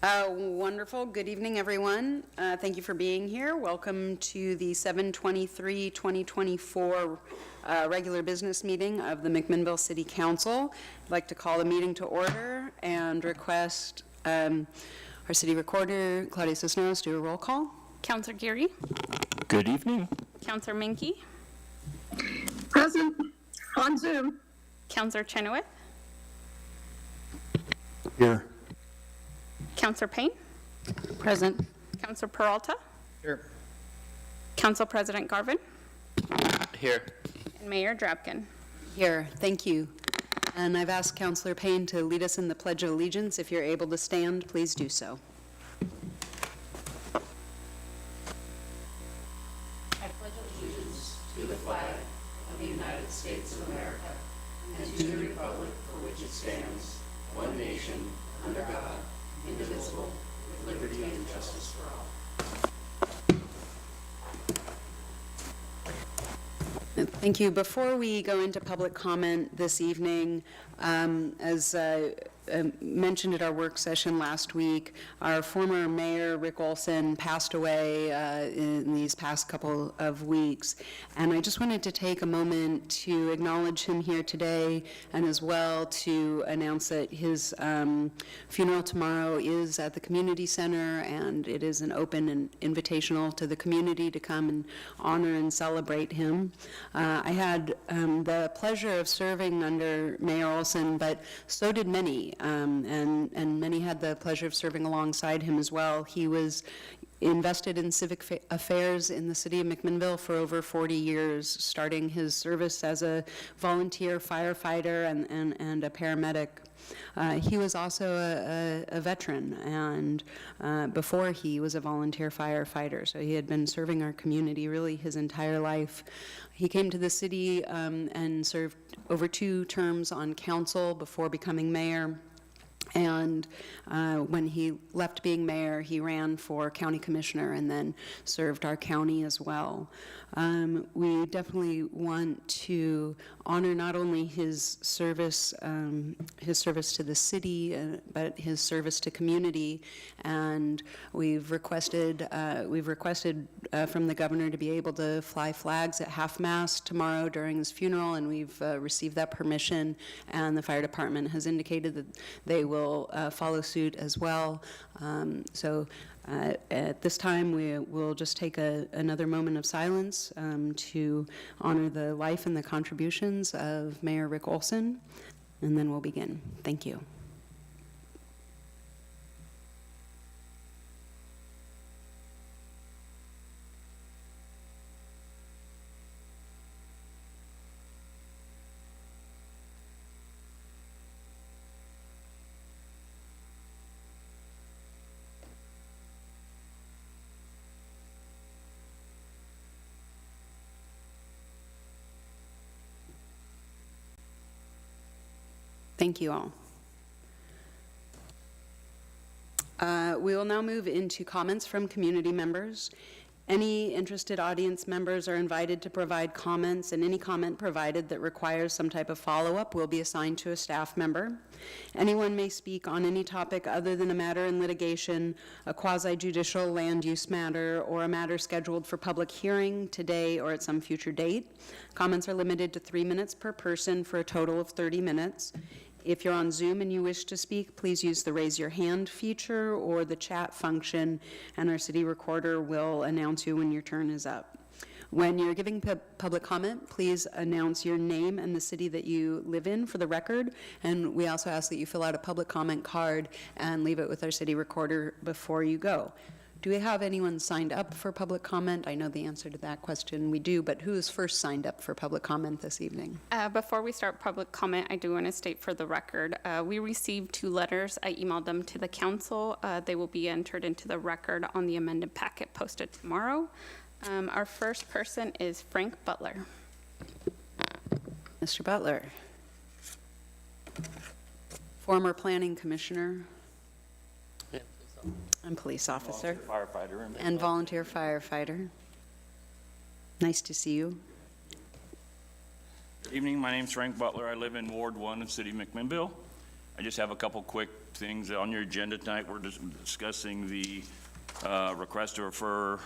Wonderful. Good evening, everyone. Thank you for being here. Welcome to the 7/23/2024 regular business meeting of the McMinnville City Council. I'd like to call the meeting to order and request our city recorder, Claudia Cisneros, do a roll call. Councillor Geary. Good evening. Councillor Minke. Present on Zoom. Councillor Chenoweth. Here. Councillor Payne. Present. Councillor Peralta. Here. Council President Garvin. Here. And Mayor Drabkin. Here. Thank you. And I've asked Councillor Payne to lead us in the Pledge of Allegiance. If you're able to stand, please do so. I pledge allegiance to the flag of the United States of America and to the republic for which it stands, one nation, under God, indivisible, with liberty and justice for all. Thank you. Before we go into public comment this evening, as mentioned at our work session last week, our former mayor, Rick Olson, passed away in these past couple of weeks. And I just wanted to take a moment to acknowledge him here today, and as well to announce that his funeral tomorrow is at the community center, and it is an open and invitational to the community to come and honor and celebrate him. I had the pleasure of serving under Mayor Olson, but so did many, and many had the pleasure of serving alongside him as well. He was invested in civic affairs in the city of McMinnville for over 40 years, starting his service as a volunteer firefighter and a paramedic. He was also a veteran, and before he was a volunteer firefighter, so he had been serving our community really his entire life. He came to the city and served over 2 terms on council before becoming mayor. And when he left being mayor, he ran for county commissioner and then served our county as well. We definitely want to honor not only his service to the city, but his service to community. And we've requested from the governor to be able to fly flags at half-mast tomorrow during his funeral, and we've received that permission. And the fire department has indicated that they will follow suit as well. At this time, we will just take another moment of silence to honor the life and the contributions of Mayor Rick Olson, and then we'll begin. Thank you. Thank you all. We will now move into comments from community members. Any interested audience members are invited to provide comments, and any comment provided that requires some type of follow-up will be assigned to a staff member. Anyone may speak on any topic other than a matter in litigation, a quasi-judicial land use matter, or a matter scheduled for public hearing today or at some future date. Comments are limited to 3 minutes per person for a total of 30 minutes. If you're on Zoom and you wish to speak, please use the raise your hand feature or the chat function, and our city recorder will announce you when your turn is up. When you're giving public comment, please announce your name and the city that you live in for the record, and we also ask that you fill out a public comment card and leave it with our city recorder before you go. Do we have anyone signed up for public comment? I know the answer to that question. We do, but who is first signed up for public comment this evening? Before we start public comment, I do want to state for the record, we received 2 letters. I emailed them to the council. They will be entered into the record on the amended packet posted tomorrow. Our first person is Frank Butler. Mr. Butler. Former planning commissioner. And police officer. Volunteer firefighter. And volunteer firefighter. Nice to see you. Good evening. My name is Frank Butler. I live in Ward 1 of City of McMinnville. I just have a couple quick things on your agenda tonight. We're just discussing the request to refer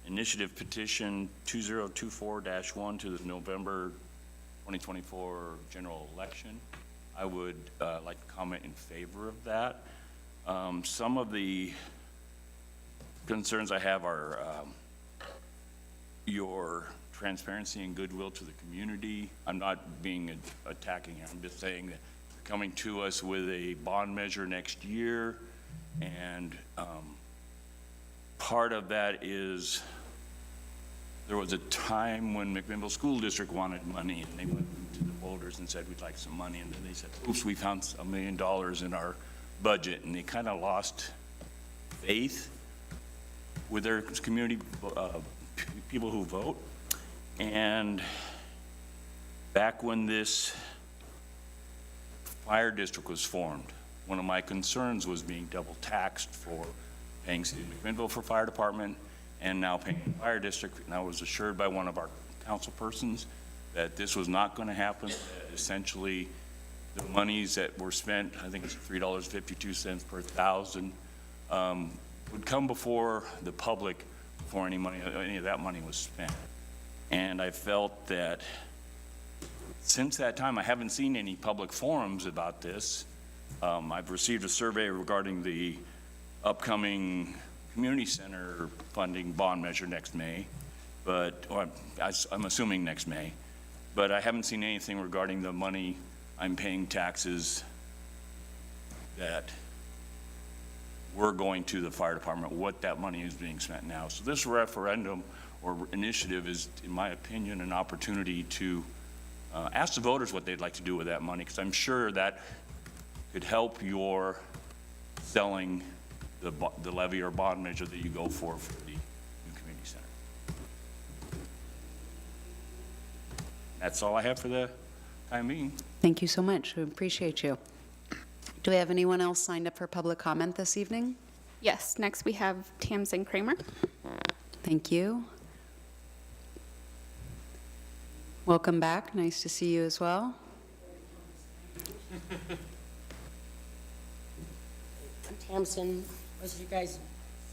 initiative petition 2024-1 to the November 2024 general election. I would like to comment in favor of that. Some of the concerns I have are your transparency and goodwill to the community. I'm not being attacking it. I'm just saying that you're coming to us with a bond measure next year, and part of that is there was a time when McMinnville School District wanted money, and they went to the voters and said, we'd like some money, and then they said, oops, we found $1 million in our budget, and they kind of lost faith with their community, people who vote. And back when this fire district was formed, one of my concerns was being double taxed for paying City of McMinnville for fire department and now paying the fire district. And I was assured by one of our council persons that this was not going to happen. That essentially, the monies that were spent, I think it's $3.52 per thousand, would come before the public before any of that money was spent. And I felt that since that time, I haven't seen any public forums about this. I've received a survey regarding the upcoming community center funding bond measure next May, but I'm assuming next May, but I haven't seen anything regarding the money I'm paying taxes that we're going to the fire department, what that money is being spent now. So this referendum or initiative is, in my opinion, an opportunity to ask the voters what they'd like to do with that money, because I'm sure that could help your selling the levy or bond measure that you go for the new community center. That's all I have for the time being. Thank you so much. We appreciate you. Do we have anyone else signed up for public comment this evening? Yes, next we have Tamsin Kramer. Thank you. Welcome back. Nice to see you as well. I'm Tamsin. Most of you guys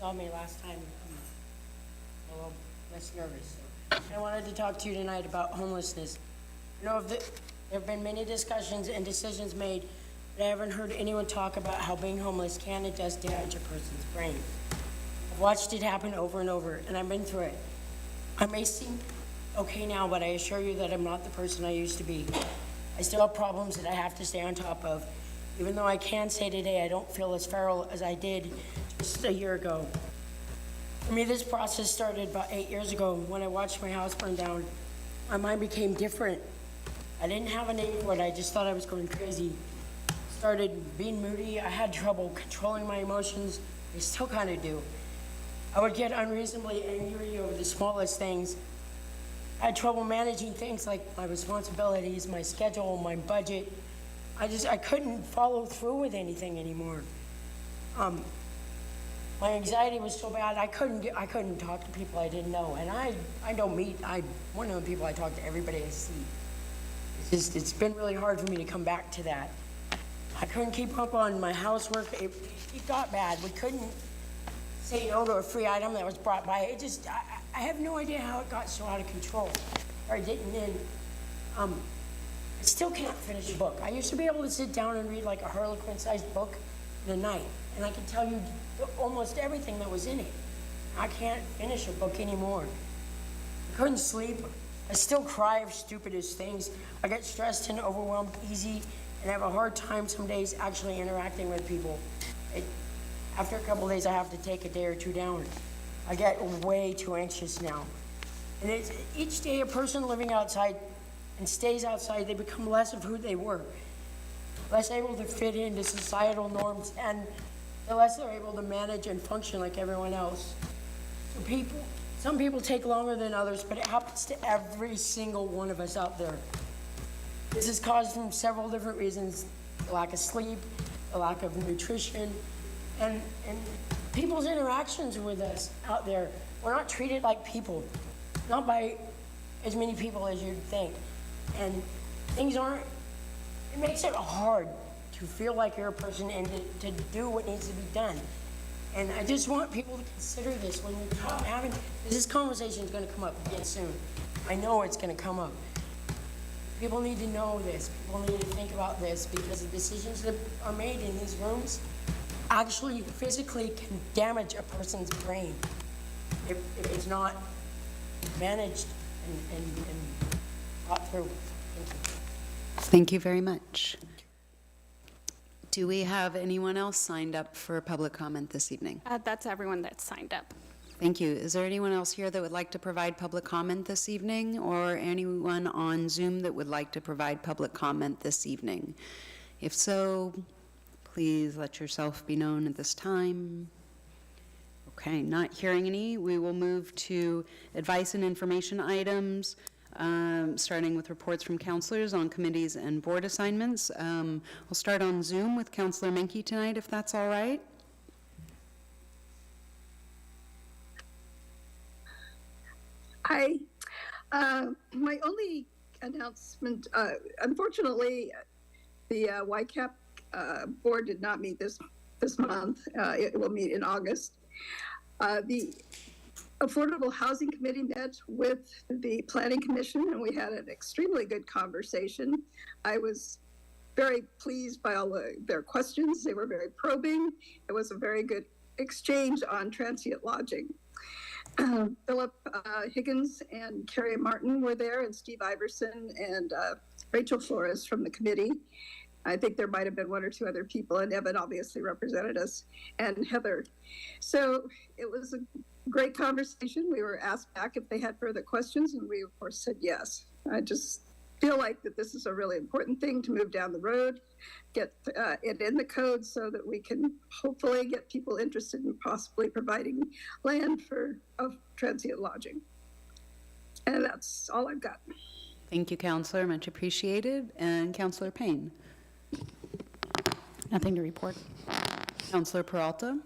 saw me last time. I'm a little less nervous. I wanted to talk to you tonight about homelessness. I know there have been many discussions and decisions made, but I haven't heard anyone talk about how being homeless can and does damage a person's brain. I've watched it happen over and over, and I've been through it. I may seem okay now, but I assure you that I'm not the person I used to be. I still have problems that I have to stay on top of, even though I can say today I don't feel as feral as I did just a year ago. For me, this process started about 8 years ago when I watched my house burn down. My mind became different. I didn't have a name for it. I just thought I was going crazy. Started being moody. I had trouble controlling my emotions. I still kind of do. I would get unreasonably angry over the smallest things. I had trouble managing things like my responsibilities, my schedule, my budget. I couldn't follow through with anything anymore. My anxiety was so bad, I couldn't talk to people I didn't know. And I don't meet, one of the people I talk to everybody I see. It's been really hard for me to come back to that. I couldn't keep up on my housework. It got bad. We couldn't say no to a free item that was brought by. I have no idea how it got so out of control. Or I didn't. I still can't finish a book. I used to be able to sit down and read like a Harlequin-sized book in a night, and I could tell you almost everything that was in it. I can't finish a book anymore. I couldn't sleep. I still cry of stupidest things. I get stressed and overwhelmed easy, and I have a hard time some days actually interacting with people. After a couple of days, I have to take a day or two down. I get way too anxious now. And each day a person living outside and stays outside, they become less of who they were, less able to fit into societal norms, and the less they're able to manage and function like everyone else. So some people take longer than others, but it happens to every single one of us out there. This is caused from several different reasons: the lack of sleep, the lack of nutrition, and people's interactions with us out there. We're not treated like people, not by as many people as you'd think. And things aren't it makes it hard to feel like you're a person and to do what needs to be done. And I just want people to consider this when you're having, this conversation is gonna come up again soon. I know it's gonna come up. People need to know this. People need to think about this because the decisions that are made in these rooms actually physically can damage a person's brain if it's not managed and thought through. Thank you. Thank you very much. Do we have anyone else signed up for public comment this evening? That's everyone that's signed up. Thank you. Is there anyone else here that would like to provide public comment this evening, or anyone on Zoom that would like to provide public comment this evening? If so, please let yourself be known at this time. Okay, not hearing any, we will move to advice and information items, starting with reports from counselors on committees and board assignments. We'll start on Zoom with Counselor Menke tonight, if that's all right. Hi. My only announcement, unfortunately, the YCAP board did not meet this month. It will meet in August. The Affordable Housing Committee met with the Planning Commission, and we had an extremely good conversation. I was very pleased by all their questions. They were very probing. It was a very good exchange on transient lodging. Philip Higgins and Carrie Martin were there, and Steve Iverson and Rachel Flores from the committee. I think there might have been one or two other people, and Evan obviously represented us, and Heather. So it was a great conversation. We were asked back if they had further questions, and we, of course, said yes. I just feel like that this is a really important thing to move down the road, get it in the code so that we can hopefully get people interested in possibly providing land for transient lodging. And that's all I've got. Thank you, Counselor, much appreciated. And Counselor Payne. Nothing to report. Counselor Peralta.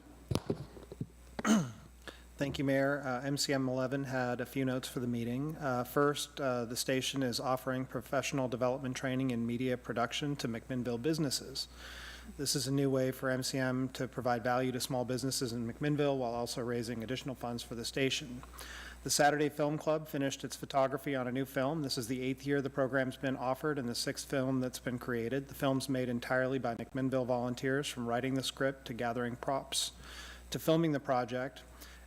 Thank you, Mayor. MCM 11 had a few notes for the meeting. First, the station is offering professional development training in media production to McMinnville businesses. This is a new way for MCM to provide value to small businesses in McMinnville while also raising additional funds for the station. The Saturday Film Club finished its photography on a new film. This is the 8th year the program's been offered and the 6th film that's been created. The film's made entirely by McMinnville volunteers, from writing the script to gathering props to filming the project.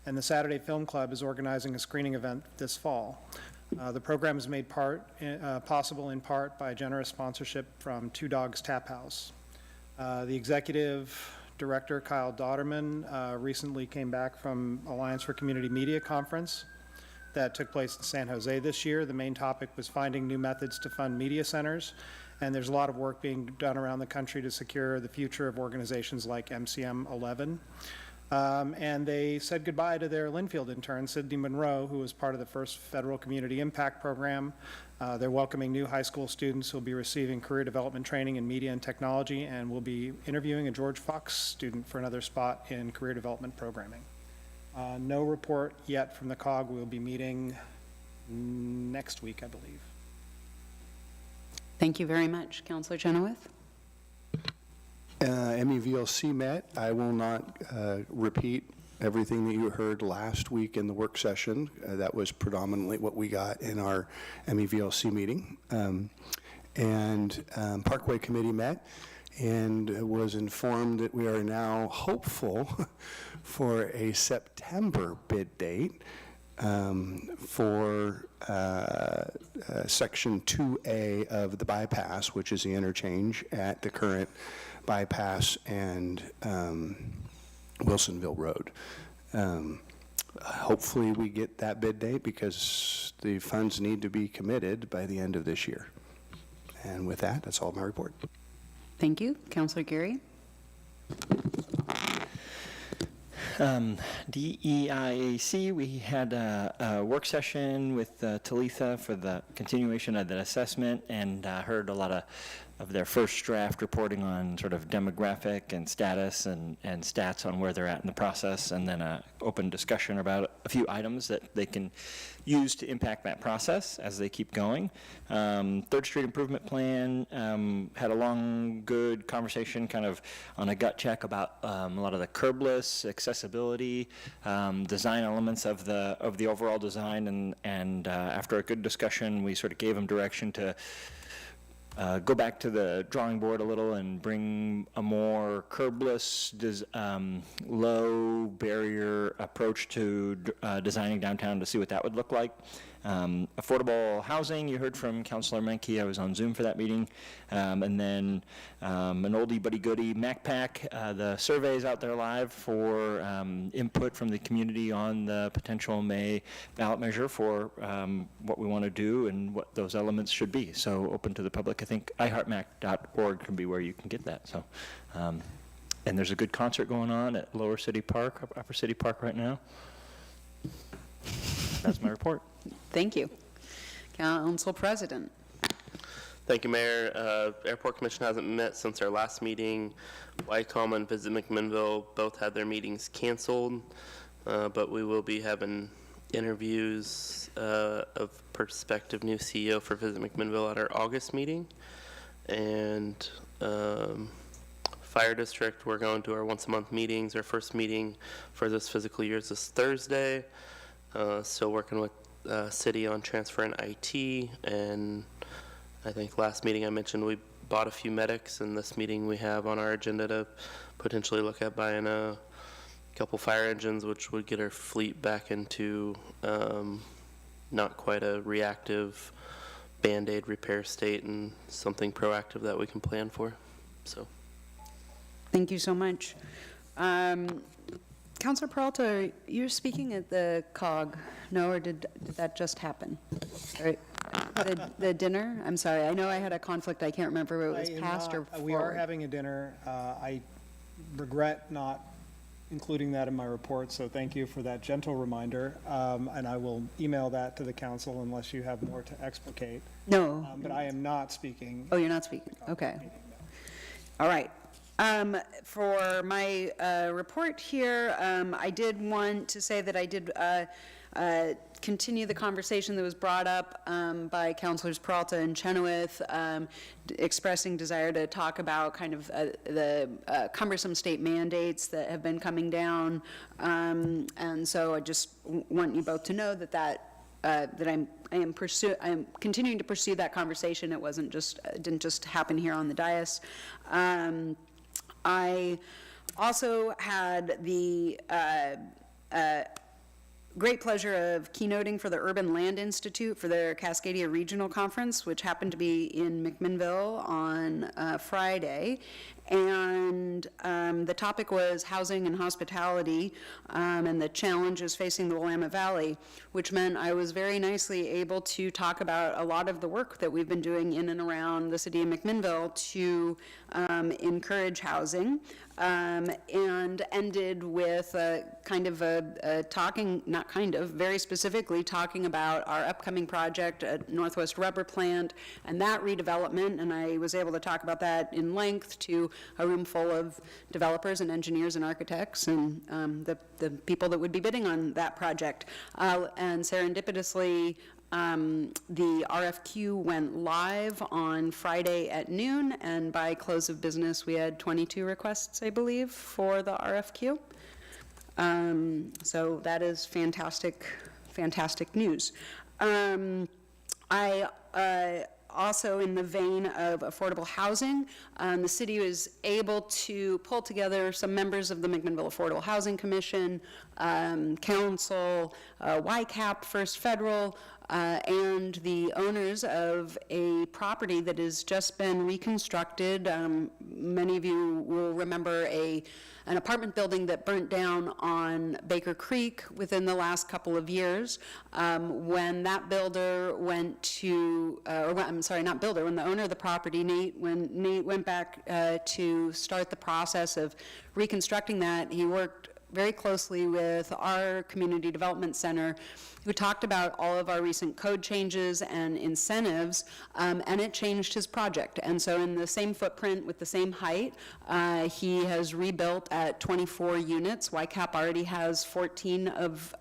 And the Saturday Film Club is organizing a screening event this fall. The program is made possible in part by generous sponsorship from Two Dogs Tap House. The executive director, Kyle Dodderman, recently came back from Alliance for Community Media Conference that took place in San Jose this year. The main topic was finding new methods to fund media centers, and there's a lot of work being done around the country to secure the future of organizations like MCM 11. And they said goodbye to their Linfield intern, Sydney Monroe, who was part of the first federal community impact program. They're welcoming new high school students who will be receiving career development training in media and technology, and will be interviewing a George Fox student for another spot in career development programming. No report yet from the COG. We'll be meeting next week, I believe. Thank you very much. Counselor Chenoweth. MEVLC met. I will not repeat everything that you heard last week in the work session. That was predominantly what we got in our MEVLC meeting. Parkway Committee met and was informed that we are now hopeful for a September bid date for Section 2A of the bypass, which is the interchange at the current bypass and Wilsonville Road. Hopefully we get that bid date because the funds need to be committed by the end of this year. And with that, that's all my report. Thank you. Counselor Geary. DEIAC, we had a work session with Talitha for the continuation of that assessment, and heard a lot of their first draft, reporting on sort of demographic and status and stats on where they're at in the process, and then an open discussion about a few items that they can use to impact that process as they keep going. Third Street Improvement Plan, had a long, good conversation kind of on a gut check about a lot of the curbless accessibility, design elements of the overall design, and after a good discussion, we sort of gave them direction to go back to the drawing board a little and bring a more curbless, low barrier approach to designing downtown to see what that would look like. Affordable housing, you heard from Councilor Menke. I was on Zoom for that meeting. And then an oldie but goodie, MacPack. The survey is out there live for input from the community on the potential May ballot measure for what we want to do and what those elements should be. So open to the public. I think iHeartMac.org can be where you can get that. So, and there's a good concert going on at Lower City Park, Upper City Park right now. That's my report. Thank you. Council President. Thank you, Mayor. Airport Commission hasn't met since our last meeting. Wycombe and Visit McMinnville both had their meetings canceled, but we will be having interviews of prospective new CEO for Visit McMinnville at our August meeting. And Fire District, we're going to our once-a-month meetings. Our first meeting for this fiscal year is this Thursday. Still working with City on transferring IT, and I think last meeting I mentioned we bought a few medics, and this meeting we have on our agenda to potentially look at buying a couple fire engines, which would get our fleet back into not quite a reactive Band-Aid repair state and something proactive that we can plan for. So, Thank you so much. Councilor Peralta, you're speaking at the COG, no, or did that just happen? Or the dinner? I'm sorry, I know I had a conflict, I can't remember whether it was past or forward. We are having a dinner. I regret not including that in my report, so thank you for that gentle reminder. And I will email that to the council unless you have more to explicate. No. But I am not speaking. Oh, you're not speaking, okay. All right. For my report here, I did want to say that I did continue the conversation that was brought up by Councilors Peralta and Chenoweth, expressing desire to talk about kind of the cumbersome state mandates that have been coming down. And so I just want you both to know that I am continuing to pursue that conversation. It didn't just happen here on the dais. I also had the great pleasure of keynoting for the Urban Land Institute for their Cascadia Regional Conference, which happened to be in McMinnville on Friday. And the topic was housing and hospitality and the challenges facing the Willamette Valley, which meant I was very nicely able to talk about a lot of the work that we've been doing in and around the city of McMinnville to encourage housing, and ended with very specifically talking about our upcoming project at Northwest Rubber Plant and that redevelopment, and I was able to talk about that in length to a room full of developers and engineers and architects and the people that would be bidding on that project. And serendipitously, the RFQ went live on Friday at noon, and by close of business, we had 22 requests, I believe, for the RFQ. So that is fantastic news. Also, in the vein of affordable housing, the city was able to pull together some members of the McMinnville Affordable Housing Commission, Council, YCAP, First Federal, and the owners of a property that has just been reconstructed. Many of you will remember an apartment building that burnt down on Baker Creek within the last couple of years. When that builder when the owner of the property, when Nate went back to start the process of reconstructing that, he worked very closely with our Community Development Center, who talked about all of our recent code changes and incentives, and it changed his project. And so in the same footprint with the same height, he has rebuilt at 24 units. YCAP already has 14 of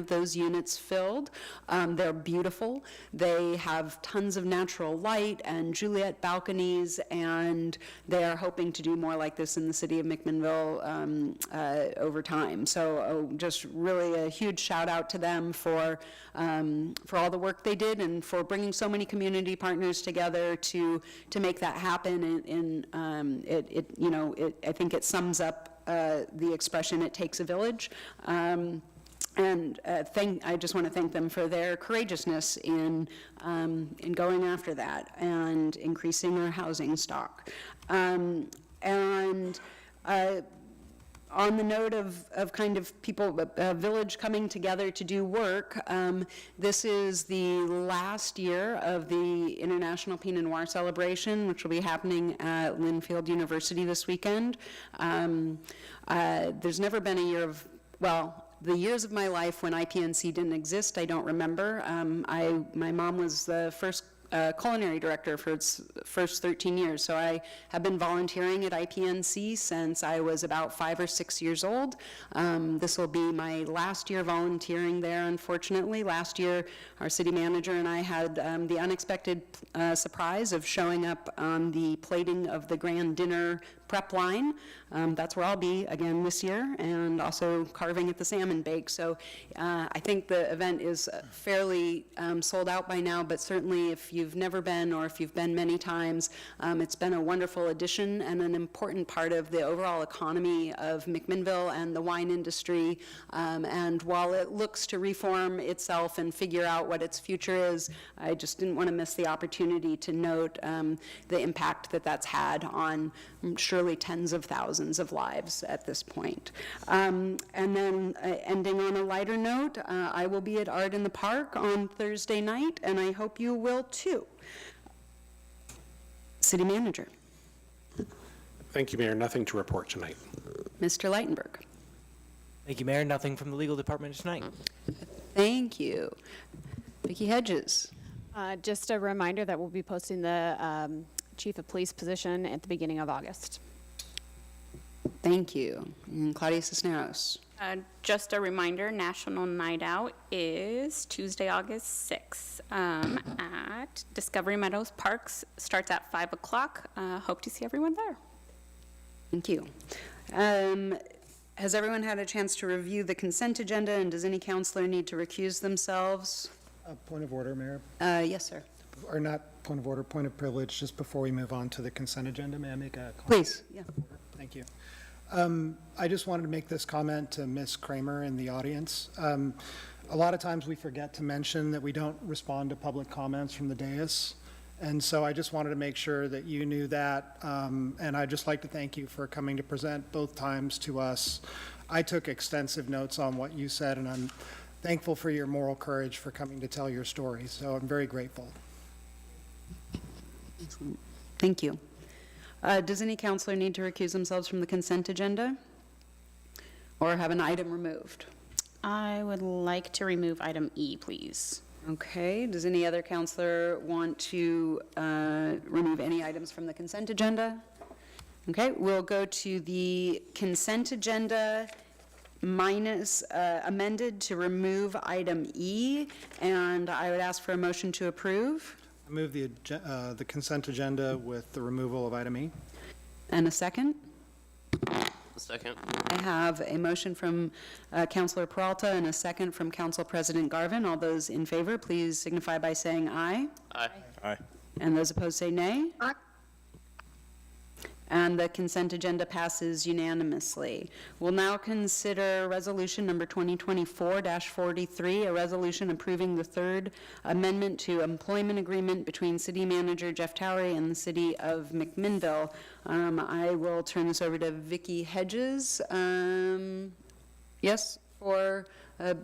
those units filled. They're beautiful. They have tons of natural light and Juliet balconies, and they are hoping to do more like this in the city of McMinnville over time. So just really a huge shout out to them for all the work they did and for bringing so many community partners together to make that happen. And I think it sums up the expression "it takes a village." I just want to thank them for their courageousness in going after that and increasing our housing stock. On the note of kind of people, a village coming together to do work, this is the last year of the International Pinot Noir celebration, which will be happening at Linfield University this weekend. There's never been a year of, well, the years of my life when IPNC didn't exist, I don't remember. My mom was the first culinary director for its first 13 years. So I have been volunteering at IPNC since I was about 5 or 6 years old. This will be my last year volunteering there, unfortunately. Last year, our city manager and I had the unexpected surprise of showing up on the plating of the grand dinner prep line. That's where I'll be again this year, and also carving at the salmon bake. So I think the event is fairly sold out by now, but certainly if you've never been or if you've been many times, it's been a wonderful addition and an important part of the overall economy of McMinnville and the wine industry. And while it looks to reform itself and figure out what its future is, I just didn't want to miss the opportunity to note the impact that that's had on surely tens of thousands of lives at this point. And then ending on a lighter note, I will be at Art in the Park on Thursday night, and I hope you will too. City Manager. Thank you, Mayor. Nothing to report tonight. Mr. Leitenberg. Thank you, Mayor. Nothing from the legal department tonight. Thank you. Vicki Hedges. Just a reminder that we'll be posting the Chief of Police position at the beginning of August. Thank you. And Claudia Cisneros. Just a reminder, National Night Out is Tuesday, August 6th at Discovery Meadows Parks. Starts at 5 o'clock. Hope to see everyone there. Thank you. Has everyone had a chance to review the consent agenda, and does any counselor need to recuse themselves? Point of order, Mayor. Yes, sir. Or not point of order, point of privilege, just before we move on to the consent agenda, may I make a comment? Please. Yeah. Thank you. I just wanted to make this comment to Ms. Kramer in the audience. A lot of times we forget to mention that we don't respond to public comments from the dais. And so I just wanted to make sure that you knew that. And I'd just like to thank you for coming to present both times to us. I took extensive notes on what you said, and I'm thankful for your moral courage for coming to tell your story. So I'm very grateful. Excellent. Thank you. Does any counselor need to recuse themselves from the consent agenda or have an item removed? I would like to remove item E, please. Okay. Does any other counselor want to remove any items from the consent agenda? Okay. We'll go to the consent agenda minus amended to remove item E, and I would ask for a motion to approve. I move the consent agenda with the removal of item E. And a second? Second. I have a motion from Councilor Peralta and a second from Council President Garvin. All those in favor, please signify by saying aye. Aye. Aye. And those opposed say nay. Aye. And the consent agenda passes unanimously. We'll now consider resolution number 2024-43, a resolution approving the third amendment to employment agreement between City Manager Jeff Towery and the City of McMinnville. I will turn this over to Vicki Hedges. Yes, for a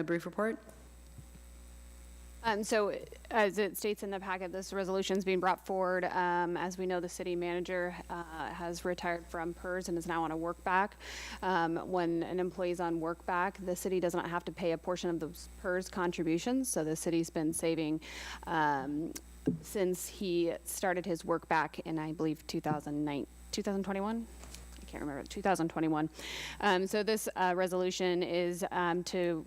brief report. So as it states in the packet, this resolution is being brought forward. As we know, the city manager has retired from PERS and is now on a work back. When an employee is on work back, the city does not have to pay a portion of those PERS contributions. So the city's been saving since he started his work back in, I believe, 2021? I can't remember, 2021. So this resolution is to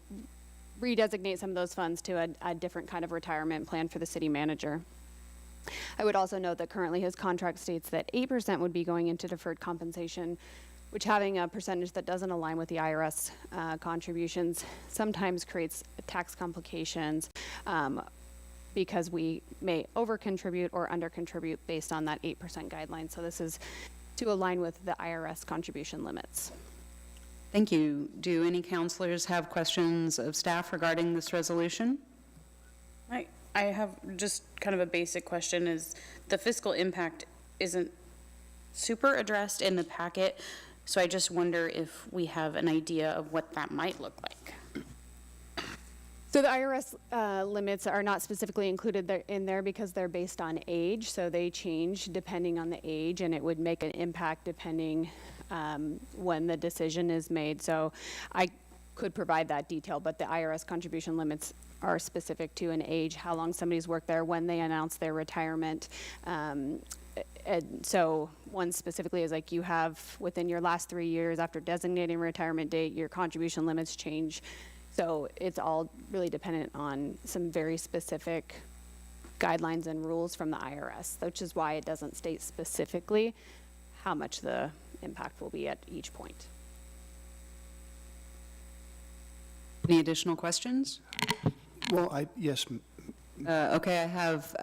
redesignate some of those funds to a different kind of retirement plan for the city manager. I would also note that currently his contract states that 8% would be going into deferred compensation, which having a percentage that doesn't align with the IRS contributions sometimes creates tax complications because we may over-contribute or under-contribute based on that 8% guideline. So this is to align with the IRS contribution limits. Thank you. Do any counselors have questions of staff regarding this resolution? I have just kind of a basic question. Is the fiscal impact isn't super addressed in the packet, so I just wonder if we have an idea of what that might look like. So the IRS limits are not specifically included in there because they're based on age, so they change depending on the age, and it would make an impact depending when the decision is made. So I could provide that detail, but the IRS contribution limits are specific to an age, how long somebody's worked there, when they announce their retirement. And so one specifically is like you have within your last 3 years after designating retirement date, your contribution limits change. So it's all really dependent on some very specific guidelines and rules from the IRS, which is why it doesn't state specifically how much the impact will be at each point. Any additional questions? Well, yes, Okay, I have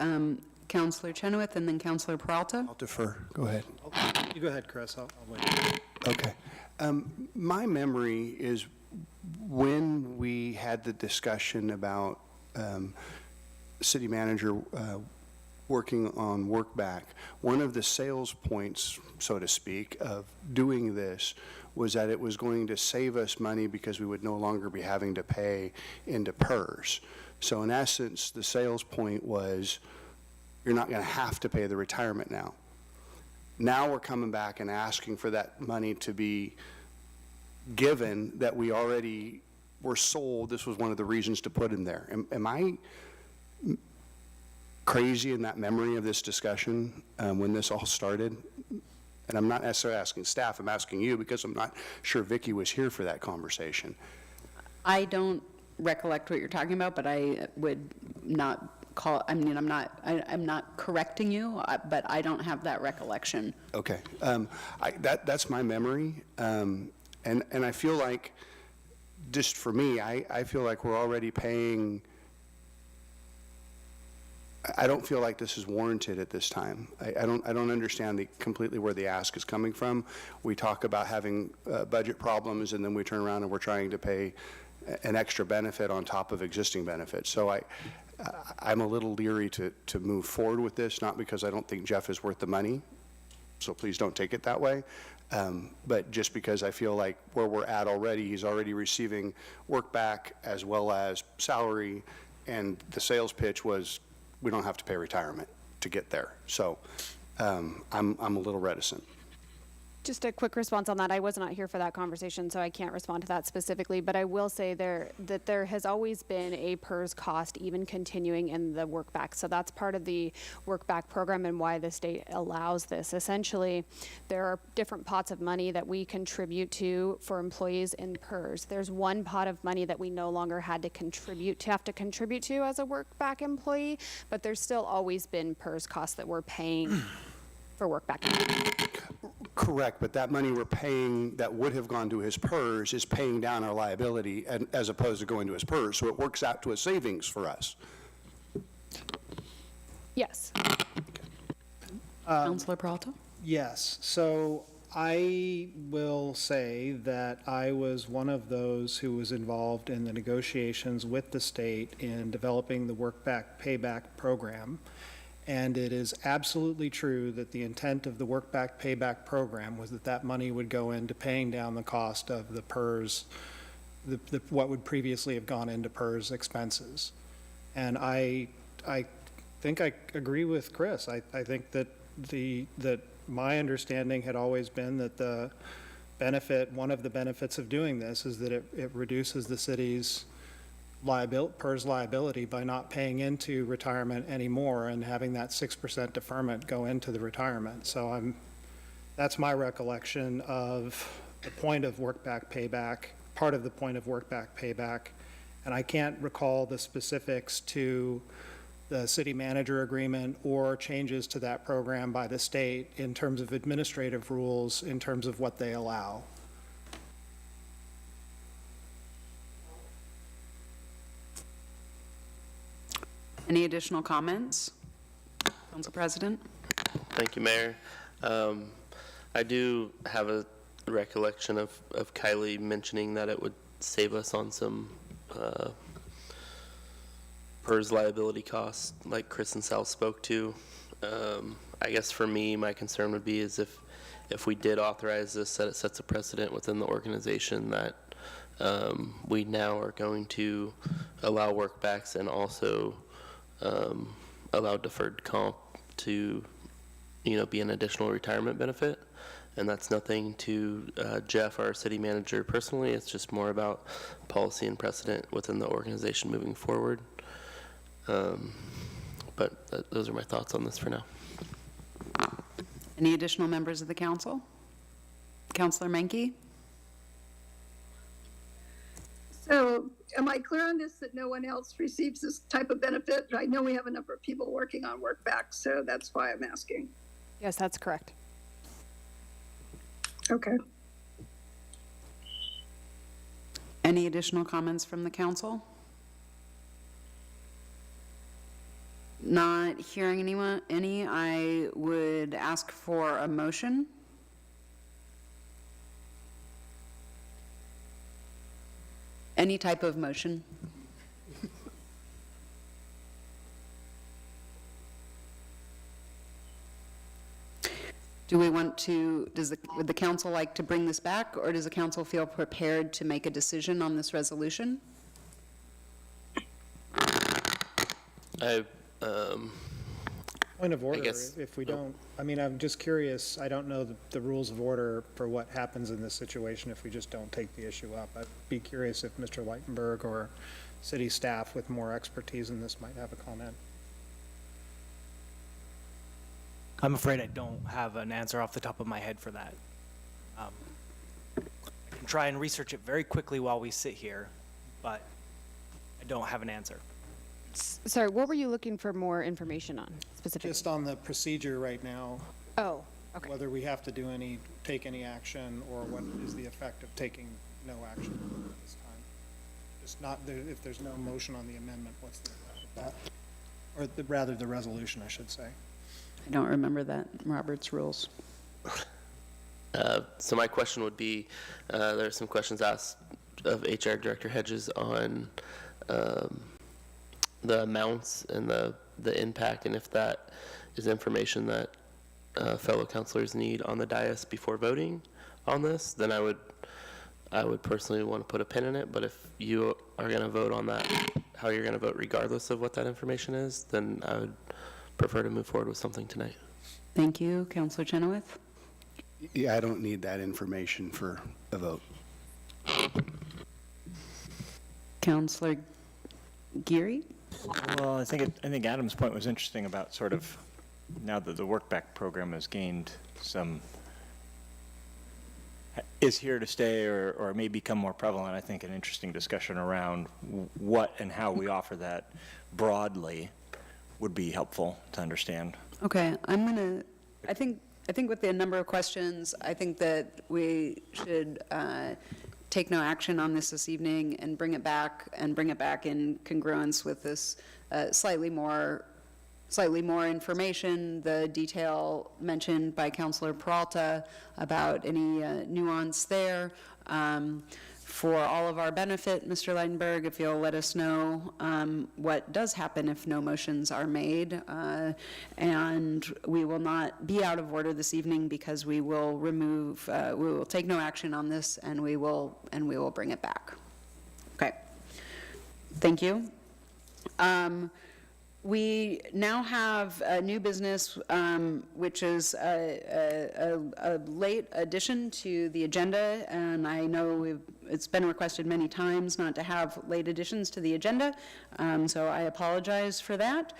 Counselor Chenoweth and then Counselor Peralta. I'll defer. Go ahead. You go ahead, Chris. I'll wait. Okay. My memory is when we had the discussion about city manager working on work back, one of the sales points, so to speak, of doing this was that it was going to save us money because we would no longer be having to pay into PERS. So in essence, the sales point was you're not going to have to pay the retirement now. Now we're coming back and asking for that money to be given that we already were sold. This was one of the reasons to put in there. Am I crazy in that memory of this discussion when this all started? And I'm not necessarily asking staff, I'm asking you because I'm not sure Vicki was here for that conversation. I don't recollect what you're talking about, but I would not call, I mean, I'm not correcting you, but I don't have that recollection. Okay. That's my memory. And I feel like, just for me, I feel like we're already paying. I don't feel like this is warranted at this time. I don't understand completely where the ask is coming from. We talk about having budget problems, and then we turn around and we're trying to pay an extra benefit on top of existing benefits. So I'm a little leery to move forward with this, not because I don't think Jeff is worth the money, so please don't take it that way, but just because I feel like where we're at already, he's already receiving work back as well as salary, and the sales pitch was, we don't have to pay retirement to get there. So I'm a little reticent. Just a quick response on that. I was not here for that conversation, so I can't respond to that specifically, but I will say that there has always been a PERS cost even continuing in the work back. So that's part of the work back program and why the state allows this. Essentially, there are different pots of money that we contribute to for employees in PERS. There's one pot of money that we no longer have to contribute to as a work back employee, but there's still always been PERS costs that we're paying for work back. Correct, but that money we're paying that would have gone to his PERS is paying down our liability as opposed to going to his PERS, so it works out to a savings for us. Yes. Counselor Peralta? Yes, so I will say that I was one of those who was involved in the negotiations with the state in developing the work back payback program. And it is absolutely true that the intent of the work back payback program was that money would go into paying down the cost of the PERS, what would previously have gone into PERS expenses. And I think I agree with Chris. I think that that my understanding had always been that the benefit, one of the benefits of doing this is that it reduces the city's PERS liability by not paying into retirement anymore and having that 6% deferment go into the retirement. So that's my recollection of the point of work-back payback, part of the point of work-back payback. And I can't recall the specifics to the city manager agreement or changes to that program by the state in terms of administrative rules, in terms of what they allow. Any additional comments? Council President? Thank you, Mayor. I do have a recollection of Kylie mentioning that it would save us on some PERS liability costs, like Chris and Sal spoke to. I guess for me, my concern would be is if we did authorize this, that it sets a precedent within the organization that we now are going to allow workbacks and also allow deferred comp to, be an additional retirement benefit. And that's nothing to Jeff, our city manager, personally. It's just more about policy and precedent within the organization moving forward. But those are my thoughts on this for now. Any additional members of the council? Councilor Menke? So am I clear on this, that no one else receives this type of benefit? I know we have a number of people working on work back, so that's why I'm asking. Yes, that's correct. Okay. Any additional comments from the council? Not hearing any, I would ask for a motion. Any type of motion. Do we want to, would the council like to bring this back, or does the council feel prepared to make a decision on this resolution? Point of order, guess- if we don't, I'm just curious, I don't know the rules of order for what happens in this situation if we just don't take the issue up. I'd be curious if Mr. Leitenberg or city staff with more expertise in this might have a comment. I'm afraid I don't have an answer off the top of my head for that. I can try and research it very quickly while we sit here, but I don't have an answer. Sorry, what were you looking for more information on specifically? Just on the procedure right now, Oh, okay. whether we have to take any action, or what is the effect of taking no action at this time? Just not, if there's no motion on the amendment, what's the effect of that? Or rather, the resolution, I should say. I don't remember that, Robert's rules. So my question would be, there are some questions asked of HR Director Hedges on the amounts and the impact, and if that is information that fellow councilors need on the dais before voting on this, then I would personally want to put a pin in it. But if you are going to vote on that, how you're going to vote regardless of what that information is, then I would prefer to move forward with something tonight. Thank you. Councilor Chenoweth? Yeah, I don't need that information for a vote. Councilor Geary? Well, I think Adam's point was interesting about sort of now that the workback program has gained is here to stay or may become more prevalent. I think an interesting discussion around what and how we offer that broadly would be helpful to understand. Okay, I think with the number of questions, I think that we should take no action on this evening and bring it back in congruence with this slightly more information, the detail mentioned by Councilor Peralta about any nuance there. For all of our benefit, Mr. Leidenberg, if you'll let us know what does happen if no motions are made. And we will not be out of order this evening because we will take no action on this, and we will bring it back. Okay. Thank you. We now have a new business, which is a late addition to the agenda, and I know it's been requested many times not to have late additions to the agenda, so I apologize for that.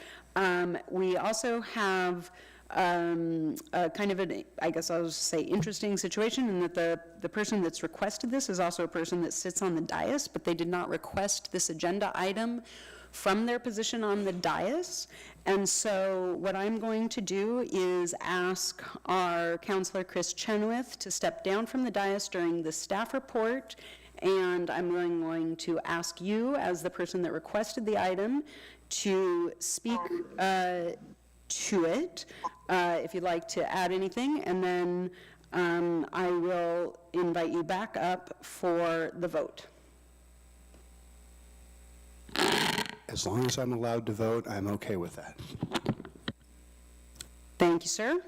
We also have a kind of an, I guess I'll just say, interesting situation in that the person that's requested this is also a person that sits on the dais, but they did not request this agenda item from their position on the dais. And so what I'm going to do is ask our Councilor Chris Chenoweth to step down from the dais during the staff report, and I'm going to ask you, as the person that requested the item, to speak to it, if you'd like to add anything, and then I will invite you back up for the vote. As long as I'm allowed to vote, I'm okay with that. Thank you, sir.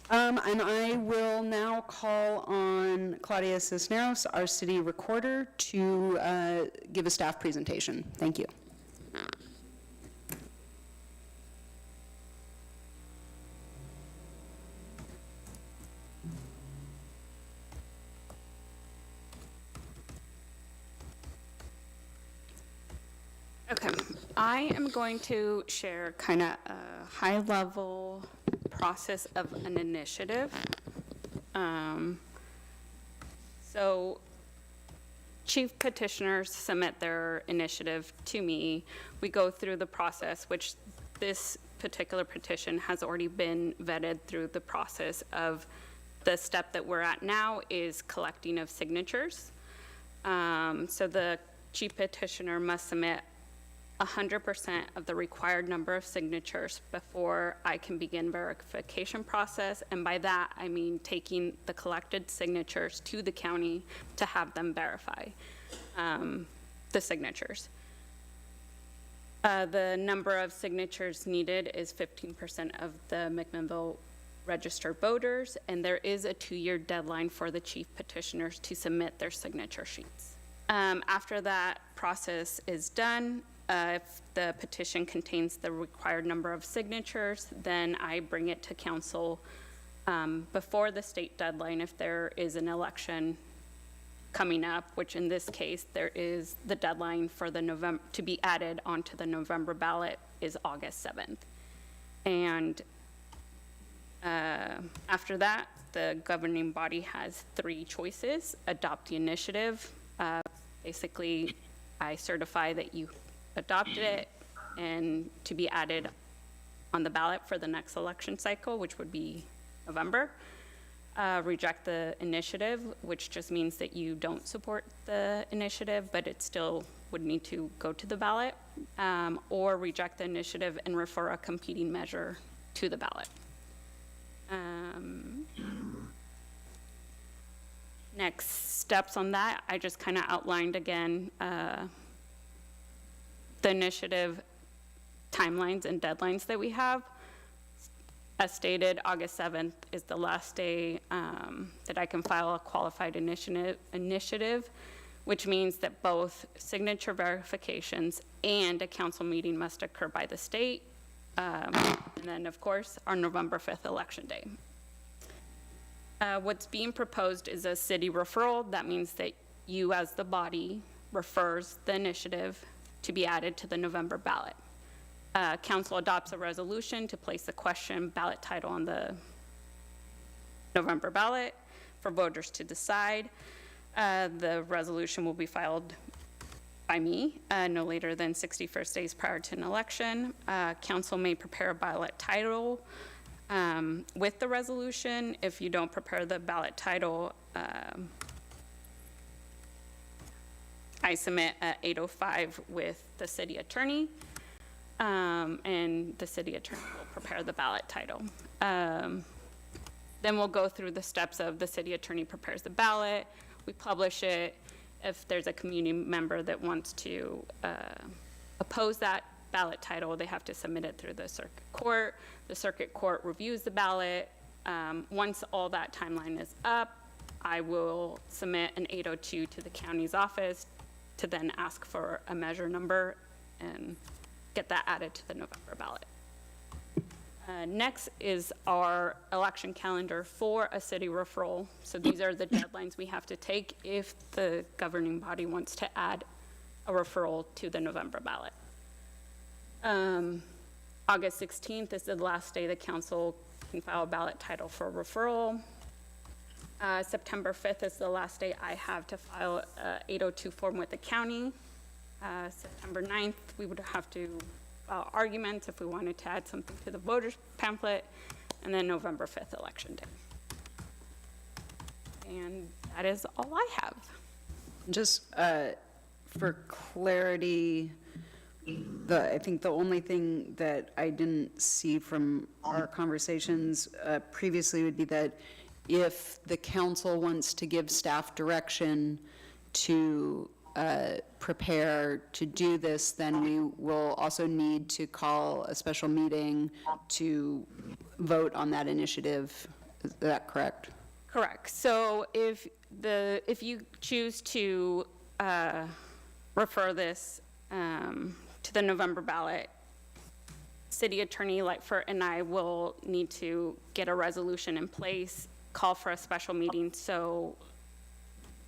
And I will now call on Claudia Cisneros, our city recorder, to give a staff presentation. Thank you. Okay, I am going to share kind of a high-level process of an initiative. So chief petitioners submit their initiative to me. We go through the process, which this particular petition has already been vetted through the process of the step that we're at now is collecting of signatures. So the chief petitioner must submit 100% of the required number of signatures before I can begin verification process. And by that, I mean taking the collected signatures to the county to have them verify the signatures. The number of signatures needed is 15% of the McMinnville registered voters, and there is a 2-year deadline for the chief petitioners to submit their signature sheets. After that process is done, if the petition contains the required number of signatures, then I bring it to council before the state deadline if there is an election coming up, which in this case, there is the deadline for the November, to be added onto the November ballot is August 7th. And after that, the governing body has 3 choices: adopt the initiative. Basically, I certify that you adopted it and to be added on the ballot for the next election cycle, which would be November. Reject the initiative, which just means that you don't support the initiative, but it still would need to go to the ballot. Or reject the initiative and refer a competing measure to the ballot. Next steps on that, I just kind of outlined again the initiative timelines and deadlines that we have. As stated, August 7th is the last day that I can file a qualified initiative, which means that both signature verifications and a council meeting must occur by the state. And then, of course, our November 5th election day. What's being proposed is a city referral. That means that you, as the body, refers the initiative to be added to the November ballot. Council adopts a resolution to place the question ballot title on the November ballot for voters to decide. The resolution will be filed by me no later than 61 days prior to an election. Council may prepare a ballot title with the resolution. If you don't prepare the ballot title, I submit at 8:05 with the city attorney, and the city attorney will prepare the ballot title. Then we'll go through the steps of the city attorney prepares the ballot, we publish it. If there's a community member that wants to oppose that ballot title, they have to submit it through the circuit court. The circuit court reviews the ballot. Once all that timeline is up, I will submit an 802 to the county's office to then ask for a measure number and get that added to the November ballot. Next is our election calendar for a city referral. So these are the deadlines we have to take if the governing body wants to add a referral to the November ballot. August 16th is the last day the council can file a ballot title for referral. September 5th is the last day I have to file a 802 form with the county. September 9th, we would have to file arguments if we wanted to add something to the voters pamphlet, and then November 5th, election day. And that is all I have. Just for clarity, I think the only thing that I didn't see from our conversations previously would be that if the council wants to give staff direction to prepare to do this, then we will also need to call a special meeting to vote on that initiative. Is that correct? Correct. So if you choose to refer this to the November ballot, City Attorney Lightfoot and I will need to get a resolution in place, call for a special meeting so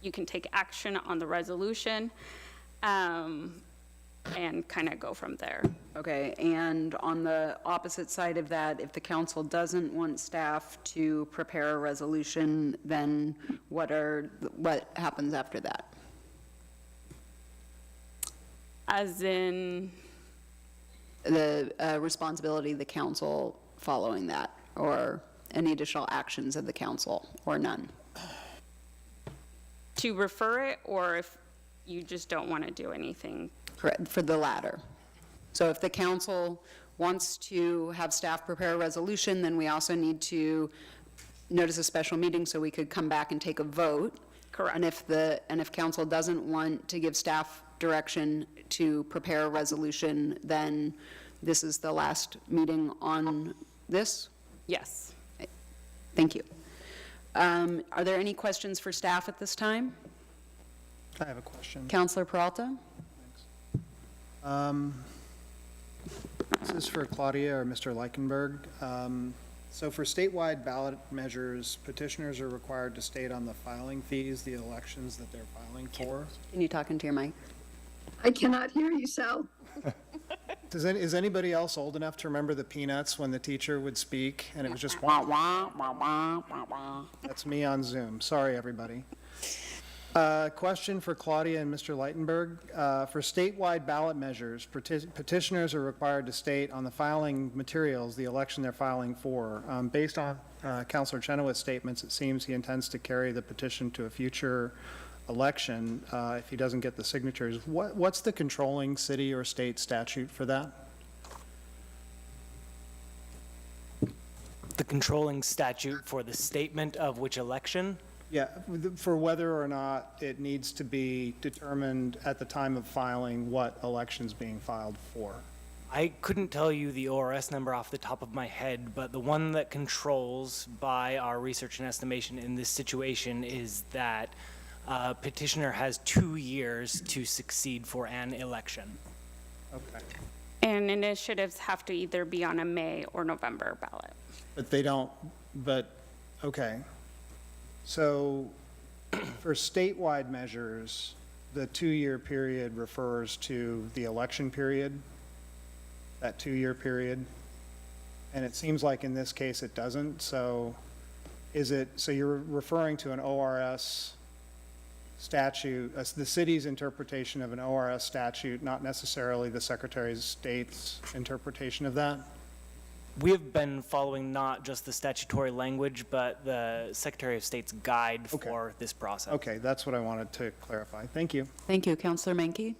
you can take action on the resolution, and kind of go from there. Okay, and on the opposite side of that, if the council doesn't want staff to prepare a resolution, then what happens after that? As in? The responsibility of the council following that, or any additional actions of the council, or none? To refer it, or if you just don't want to do anything? Correct, for the latter. So if the council wants to have staff prepare a resolution, then we also need to notice a special meeting so we could come back and take a vote. Correct. And if council doesn't want to give staff direction to prepare a resolution, then this is the last meeting on this? Yes. Thank you. Are there any questions for staff at this time? I have a question. Councilor Peralta? This is for Claudia or Mr. Leichenberg. So for statewide ballot measures, petitioners are required to state on the filing fees the elections that they're filing for. Can you talk into your mic? I cannot hear you, Sal. Is anybody else old enough to remember the Peanuts when the teacher would speak and it was just wah, wah, wah, wah, wah, wah? That's me on Zoom. Sorry, everybody. Question for Claudia and Mr. Leichenberg. For statewide ballot measures, petitioners are required to state on the filing materials the election they're filing for. Based on Councilor Chenoweth's statements, it seems he intends to carry the petition to a future election if he doesn't get the signatures. What's the controlling city or state statute for that? The controlling statute for the statement of which election? Yeah, for whether or not it needs to be determined at the time of filing what election's being filed for. I couldn't tell you the ORS number off the top of my head, but the one that controls by our research and estimation in this situation is that petitioner has 2 years to succeed for an election. Okay. And initiatives have to either be on a May or November ballot. But they don't, okay. So for statewide measures, the 2-year period refers to the election period, that 2-year period. And it seems like in this case it doesn't. So so you're referring to an ORS statute, the city's interpretation of an ORS statute, not necessarily the Secretary of State's interpretation of that? We have been following not just the statutory language, but the Secretary of State's guide for this process. Okay, that's what I wanted to clarify. Thank you. Thank you. Councilor Menke?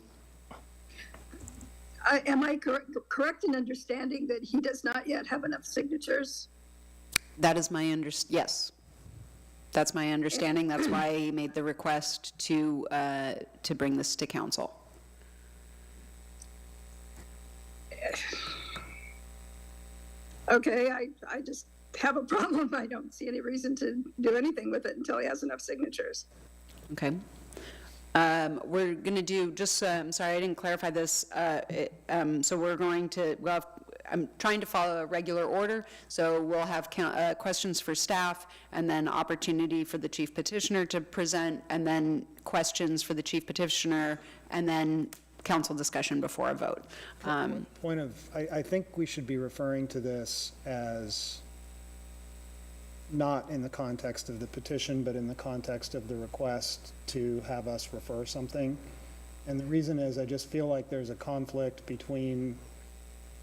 Am I correct in understanding that he does not yet have enough signatures? That is my yes. That's my understanding. That's why he made the request to bring this to council. Okay, I just have a problem. I don't see any reason to do anything with it until he has enough signatures. Okay. We're going to do, just, sorry, I didn't clarify this. So we're going to, well, I'm trying to follow a regular order, so we'll have questions for staff, and then opportunity for the chief petitioner to present, and then questions for the chief petitioner, and then council discussion before a vote. Point of, I think we should be referring to this as not in the context of the petition, but in the context of the request to have us refer something. And the reason is, I just feel like there's a conflict between,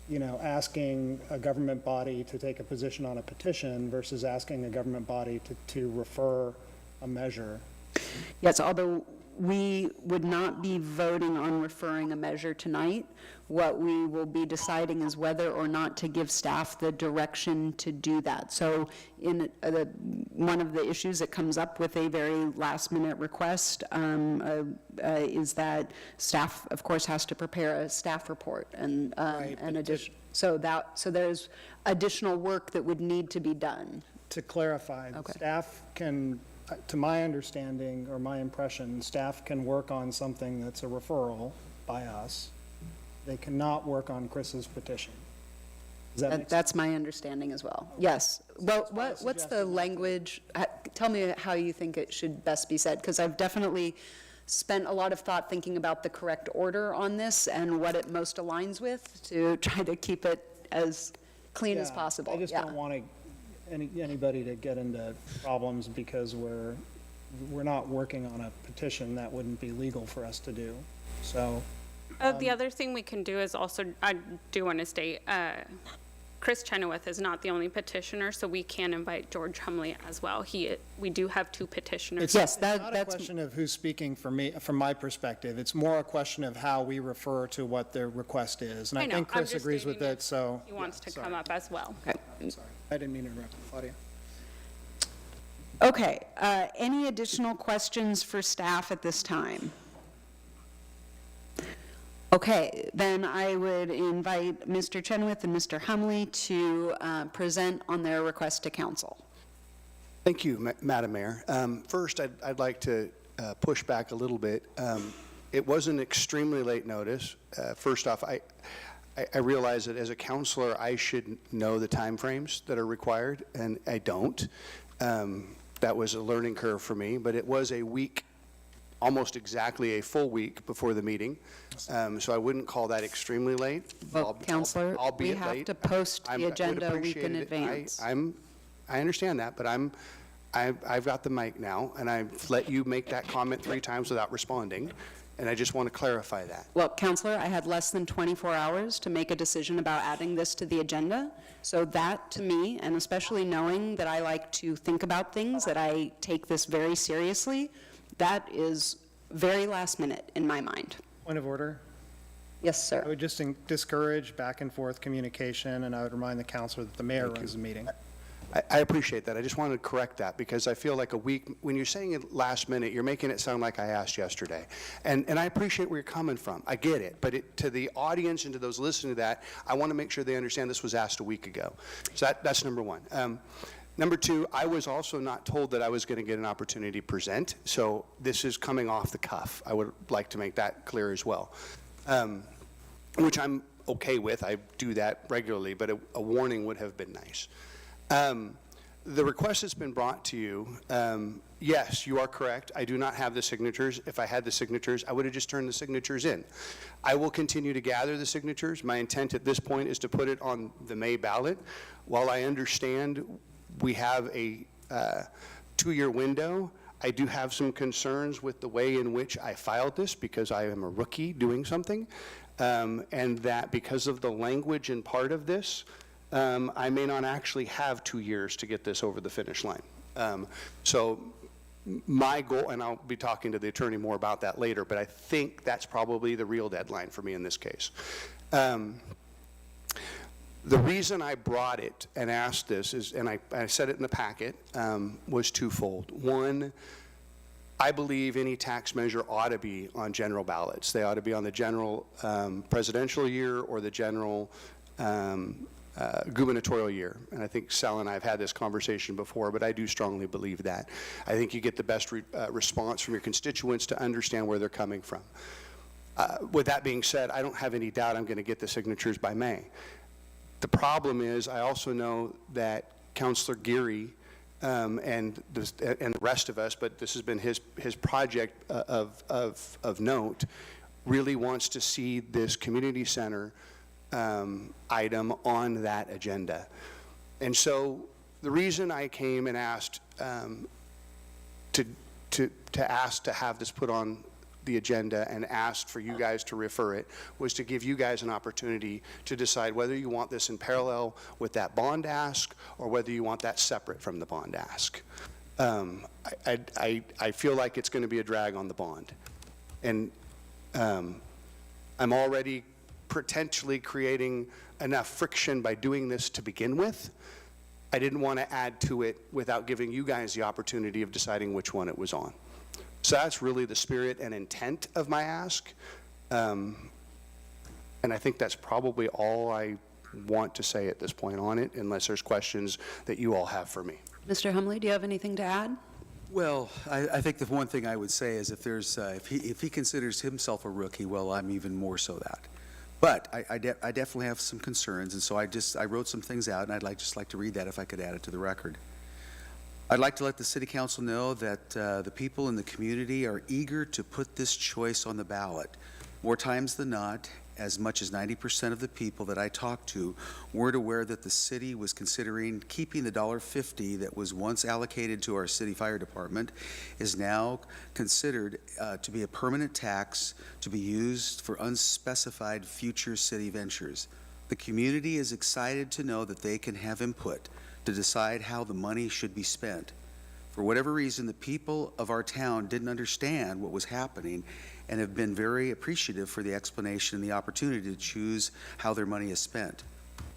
you know, asking a government body to take a position on a petition versus asking a government body to refer a measure. Yes, although we would not be voting on referring a measure tonight. What we will be deciding is whether or not to give staff the direction to do that. So in one of the issues that comes up with a very last-minute request is that staff, of course, has to prepare a staff report and addition. So there's additional work that would need to be done. To clarify, Okay. staff can, to my understanding or my impression, staff can work on something that's a referral by us. They cannot work on Chris's petition. Does that make sense? That's my understanding as well. Yes. Well, what's the suggestion. language? Tell me how you think it should best be said, because I've definitely spent a lot of thought thinking about the correct order on this and what it most aligns with to try to keep it as clean as Yeah, possible. I just don't want anybody to get into problems because we're not working on a petition that wouldn't be legal for us to do. So. The other thing we can do is also, I do want to state, Chris Chenoweth is not the only petitioner, so we can invite George Humley as well. We do have two petitioners. Yes, It's not a question of who's speaking for me, from my perspective. It's more a question of how we refer to what the request is. And I know, think I'm Chris just agrees with stating it, so. He wants to sorry. come up as well. I'm sorry. I didn't mean to interrupt, Claudia. Okay. Any additional questions for staff at this time? Okay, then I would invite Mr. Chenoweth and Mr. Humley to present on their request to council. Thank you, Madam Mayor. First, I'd like to push back a little bit. It was an extremely late notice. First off, I realize that as a counselor, I should know the timeframes that are required, and I don't. That was a learning curve for me, but it was a week, almost exactly a full week before the meeting. So I wouldn't call that extremely late. Well, Counselor, we albeit have late. to post I the would agenda a week in appreciate it. advance. I understand that, but I've got the mic now, and I've let you make that comment 3 times without responding, and I just want to clarify that. Well, Counselor, I had less than 24 hours to make a decision about adding this to the agenda. So that, to me, and especially knowing that I like to think about things, that I take this very seriously, that is very last minute in my mind. Point of order. Yes, sir. I would just discourage back and forth communication, and I would remind the counselor that the mayor runs the meeting. I appreciate that. I just wanted to correct that, because I feel like a week, when you're saying it last minute, you're making it sound like I asked yesterday. And I appreciate where you're coming from. I get it. But to the audience and to those listening to that, I want to make sure they understand this was asked a week ago. So that's number one. Number two, I was also not told that I was going to get an opportunity to present, so this is coming off the cuff. I would like to make that clear as well, which I'm okay with. I do that regularly, but a warning would have been nice. The request that's been brought to you, yes, you are correct. I do not have the signatures. If I had the signatures, I would have just turned the signatures in. I will continue to gather the signatures. My intent at this point is to put it on the May ballot. While I understand we have a 2-year window, I do have some concerns with the way in which I filed this, because I am a rookie doing something, and that because of the language and part of this, I may not actually have 2 years to get this over the finish line. So my goal, and I'll be talking to the attorney more about that later, but I think that's probably the real deadline for me in this case. The reason I brought it and asked this is, and I said it in the packet, was twofold. One, I believe any tax measure ought to be on general ballots. They ought to be on the general presidential year or the general gubernatorial year. And I think Sal and I have had this conversation before, but I do strongly believe that. I think you get the best response from your constituents to understand where they're coming from. With that being said, I don't have any doubt I'm going to get the signatures by May. The problem is, I also know that Councilor Geary and the rest of us, but this has been his project of note, really wants to see this community center item on that agenda. And so the reason I came and asked to ask to have this put on the agenda and asked for you guys to refer it was to give you guys an opportunity to decide whether you want this in parallel with that bond ask or whether you want that separate from the bond ask. I feel like it's going to be a drag on the bond. And I'm already potentially creating enough friction by doing this to begin with. I didn't want to add to it without giving you guys the opportunity of deciding which one it was on. So that's really the spirit and intent of my ask. And I think that's probably all I want to say at this point on it, unless there's questions that you all have for me. Mr. Humley, do you have anything to add? Well, I think the one thing I would say is if he considers himself a rookie, well, I'm even more so that. But I definitely have some concerns, and so I wrote some things out, and I'd just like to read that if I could add it to the record. I'd like to let the City Council know that the people in the community are eager to put this choice on the ballot. More times than not, as much as 90% of the people that I talked to weren't aware that the city was considering keeping the $1.50 that was once allocated to our city fire department is now considered to be a permanent tax to be used for unspecified future city ventures. The community is excited to know that they can have input to decide how the money should be spent. For whatever reason, the people of our town didn't understand what was happening and have been very appreciative for the explanation and the opportunity to choose how their money is spent.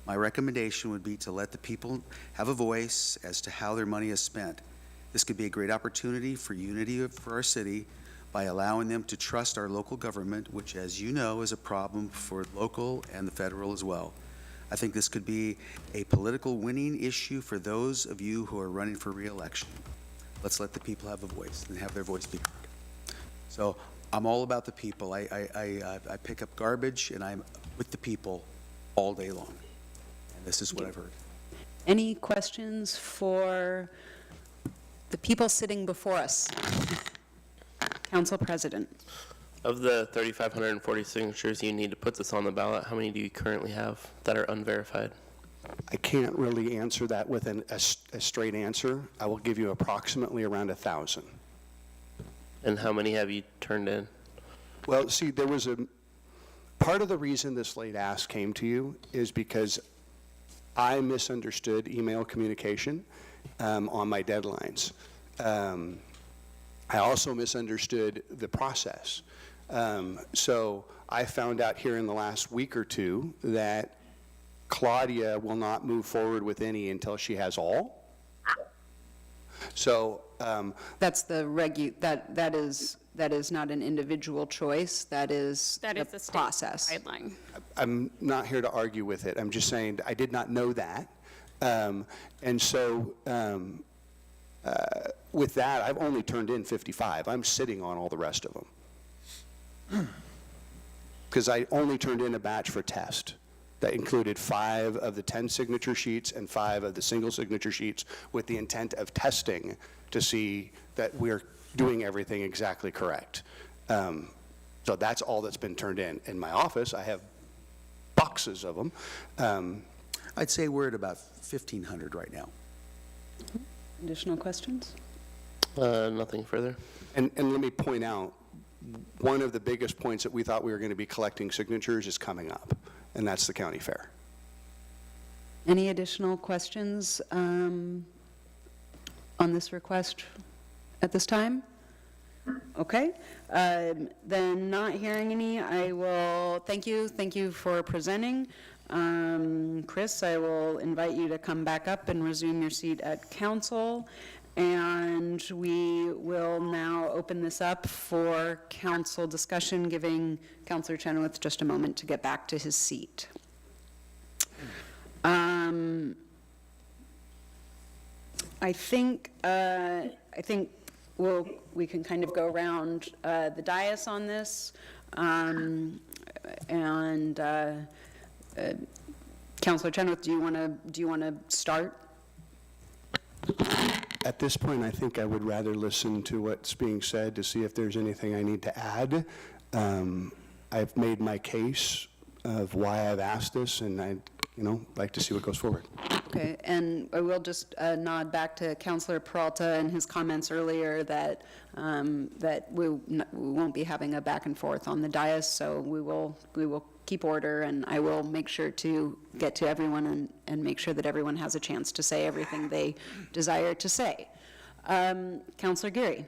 My recommendation would be to let the people have a voice as to how their money is spent. This could be a great opportunity for unity for our city by allowing them to trust our local government, which, as you know, is a problem for local and the federal as well. I think this could be a political winning issue for those of you who are running for re-election. Let's let the people have a voice and have their voice be heard. So I'm all about the people. I pick up garbage and I'm with the people all day long. And this is what I've heard. Any questions for the people sitting before us? Council President. Of the 3,540 signatures you need to put this on the ballot, how many do you currently have that are unverified? I can't really answer that with a straight answer. I will give you approximately around 1,000. And how many have you turned in? Well, see, there was part of the reason this late ask came to you is because I misunderstood email communication on my deadlines. I also misunderstood the process. So I found out here in the last week or two that Claudia will not move forward with any until she has all. So that's the that is not an individual choice. That is the the state process. guideline. I'm not here to argue with it. I'm just saying I did not know that. And so with that, I've only turned in 55. I'm sitting on all the rest of them. Because I only turned in a batch for test that included 5 of the 10 signature sheets and 5 of the single signature sheets with the intent of testing to see that we're doing everything exactly correct. So that's all that's been turned in. In my office, I have boxes of them. I'd say we're at about 1,500 right now. Additional questions? Nothing further. And let me point out, one of the biggest points that we thought we were going to be collecting signatures is coming up, and that's the county fair. Any additional questions on this request at this time? Okay, then not hearing any, I will thank you for presenting. Chris, I will invite you to come back up and resume your seat at council. And we will now open this up for council discussion, giving Councilor Chenoweth just a moment to get back to his seat. I think we can kind of go around the dais on this. Councilor Chenoweth, do you want to start? At this point, I think I would rather listen to what's being said to see if there's anything I need to add. I've made my case of why I've asked this, and I'd, like to see what goes forward. Okay, and I will just nod back to Councilor Peralta and his comments earlier that we won't be having a back and forth on the dais, so we will keep order, and I will make sure to get to everyone and make sure that everyone has a chance to say everything they desire to say. Councilor Geary.